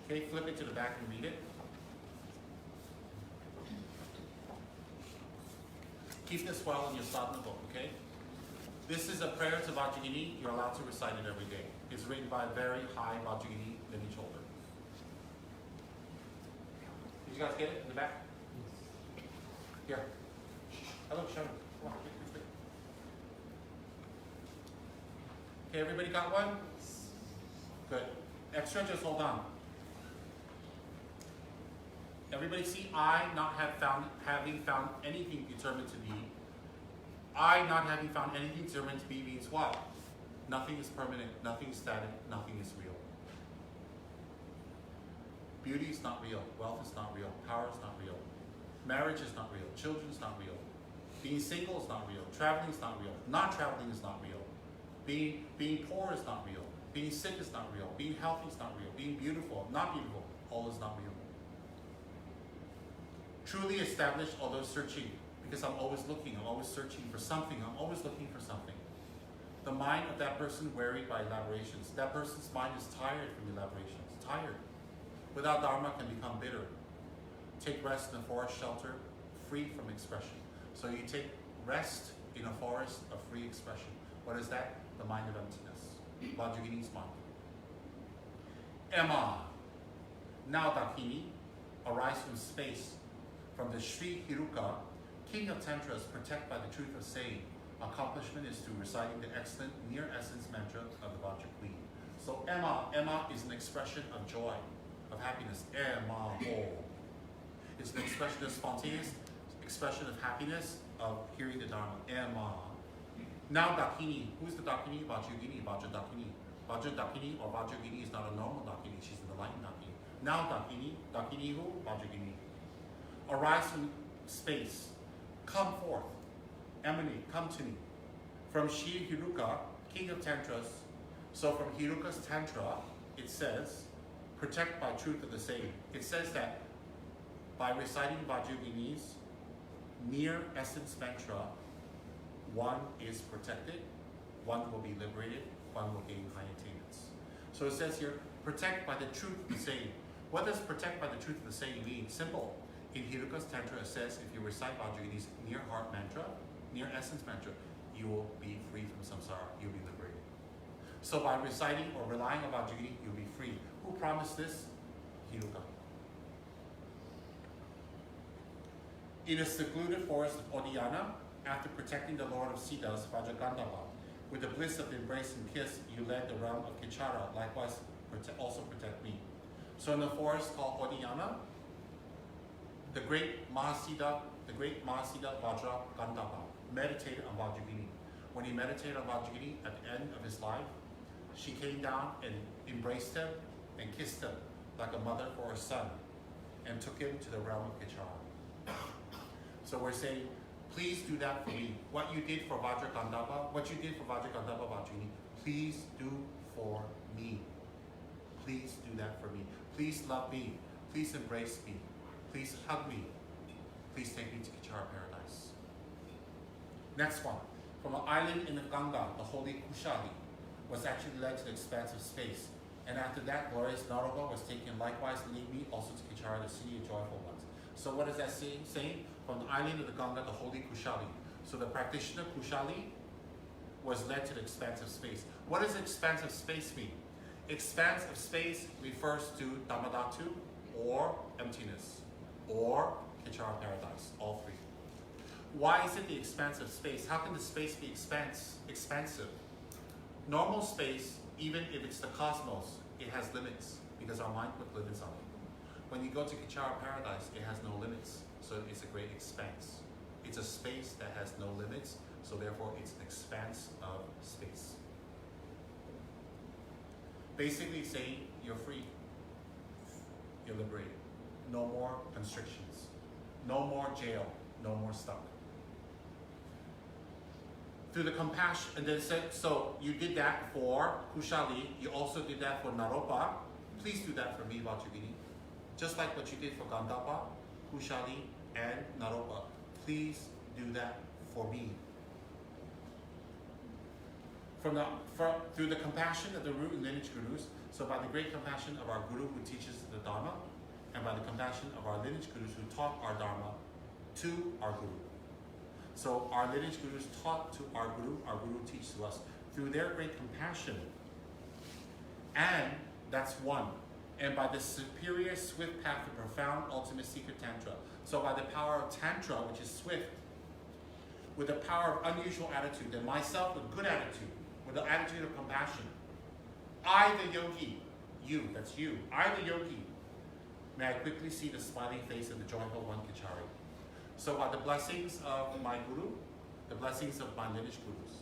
Okay, flip it to the back and read it. Keep this well in your sadhana book, okay? This is a prayer to Vajragini. You're allowed to recite it every day. It's written by a very high Vajragini lineage holder. Did you guys get it in the back? Here. Hello, show me. Come on, quick. Okay, everybody got one? Good. Extra, just hold on. Everybody see, I not having found anything determined to be. I not having found anything determined to be means what? Nothing is permanent, nothing is static, nothing is real. Beauty is not real. Wealth is not real. Power is not real. Marriage is not real. Children is not real. Being single is not real. Traveling is not real. Not traveling is not real. Being poor is not real. Being sick is not real. Being healthy is not real. Being beautiful, not beautiful, all is not real. Truly established, although searching, because I'm always looking, I'm always searching for something, I'm always looking for something. The mind of that person wearied by elaborations. That person's mind is tired from elaborations, tired. Without Dharma can become bitter. Take rest in a forest shelter, free from expression. So you take rest in a forest of free expression. What is that? The mind of emptiness. Vajrayogini's mind. Emma. Now Dakini arise from space, from the Sri Hiruka, king of tantras, protect by the truth of saying. Accomplishment is through reciting the excellent near essence mantra of the Vajra Queen. So Emma is an expression of joy, of happiness. Emma ho. It's an expression of spontaneous expression of happiness of hearing the Dharma. Emma. Now Dakini. Who's the Dakini? Vajrayogini, Vajra Dakini. Vajra Dakini or Vajrayogini is not a normal Dakini, she's an enlightened Dakini. Now Dakini who? Vajrayogini. Arise from space. Come forth. Emanate, come to me. From Sri Hiruka, king of tantras. So from Hiruka's tantra, it says, protect by truth of the saying. It says that by reciting Vajrayogini's near essence mantra, one is protected, one will be liberated, one will gain high attainments. So it says here, protect by the truth of the saying. What does protect by the truth of the saying mean? Simple. In Hiruka's tantra, it says if you recite Vajrayogini's near heart mantra, near essence mantra, you will be free from samsara, you'll be liberated. So by reciting or relying on Vajrayogini, you'll be free. Who promised this? Hiruka. In a secluded forest of Odiyana, after protecting the Lord of Siddhas, Vajragandhava, with the bliss of the embrace and kiss, you led the realm of Kichara, likewise also protect me. So in the forest called Odiyana, the great Mahasiddha Vajragandhava meditated on Vajrayogini. When he meditated on Vajrayogini at the end of his life, she came down and embraced him and kissed him like a mother for her son and took him to the realm of Kichara. So we're saying, please do that for me. What you did for Vajragandhava, Vajrayogini, please do for me. Please do that for me. Please love me. Please embrace me. Please hug me. Please take me to Kichara paradise. Next one. From an island in the Ganga, the holy Kushali was actually led to the expanse of space. And after that, glorious Naroga was taken likewise, lead me also to Kichara, the city of joyful ones. So what is that saying? From the island of the Ganga, the holy Kushali. So the practitioner Kushali was led to the expanse of space. What does expanse of space mean? Expanse of space refers to Dhammadhatu, or emptiness, or Kichara paradise, all three. Why is it the expanse of space? How can the space be expansive? Normal space, even if it's the cosmos, it has limits, because our mind put limits on it. When you go to Kichara paradise, it has no limits, so it's a great expanse. It's a space that has no limits, so therefore it's an expanse of space. Basically saying you're free, you're liberated. No more constrictions, no more jail, no more stuck. Through the compassion, and then said, so you did that for Kushali, you also did that for Naropa. Please do that for me, Vajrayogini. Just like what you did for Gandhapa, Kushali, and Naropa. Please do that for me. Through the compassion of the root and lineage gurus, so by the great compassion of our guru who teaches the Dharma, and by the compassion of our lineage gurus who taught our Dharma to our guru. So our lineage gurus taught to our guru teaches to us. Through their great compassion, and that's one. And by the superior swift path of profound ultimate secret tantra. So by the power of tantra, which is swift, with the power of unusual attitude, and myself with good attitude, with the attitude of compassion. I the yogi, you, that's you, I the yogi, may I quickly see the smiling face of the joyful one Kichari. So by the blessings of my guru, the blessings of my lineage gurus,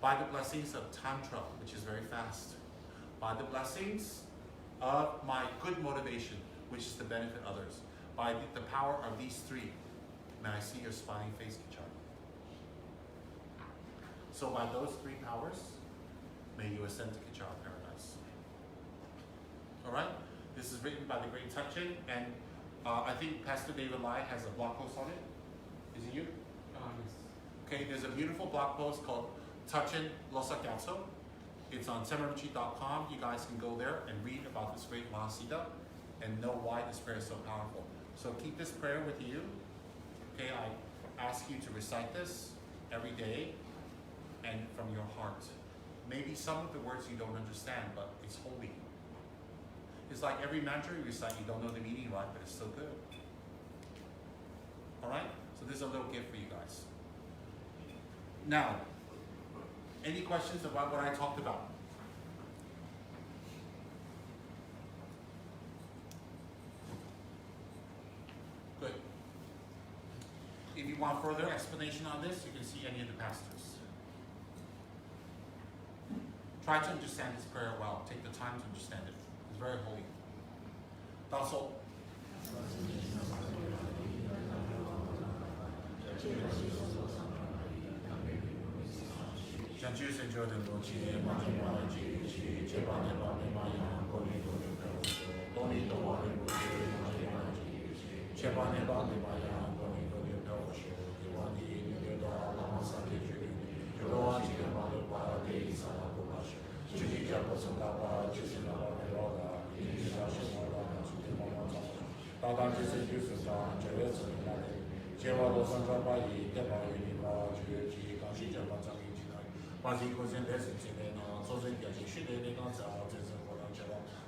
by the blessings of tantra, which is very fast, by the blessings of my good motivation, which is to benefit others. By the power of these three, may I see your smiling face, Kichar. So by those three powers, may you ascend to Kichar paradise. All right? This is written by the great Tachin, and I think Pastor David Lai has a blog post on it. Is it you?
Yes.
Okay, there's a beautiful blog post called Tachin Losakatso. It's on temerchi.com. You guys can go there and read about this great Mahasiddha and know why this prayer is so powerful. So keep this prayer with you. Okay, I ask you to recite this every day and from your heart. Maybe some of the words you don't understand, but it's holy. It's like every mantra you recite, you don't know the meaning right, but it's so good. All right? So this is a little gift for you guys. Now, any questions about what I talked about? Good. If you want further explanation on this, you can see any of the pastors. Try to understand this prayer well. Take the time to understand it. It's very holy. Daso.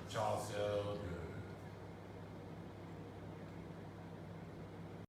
Charles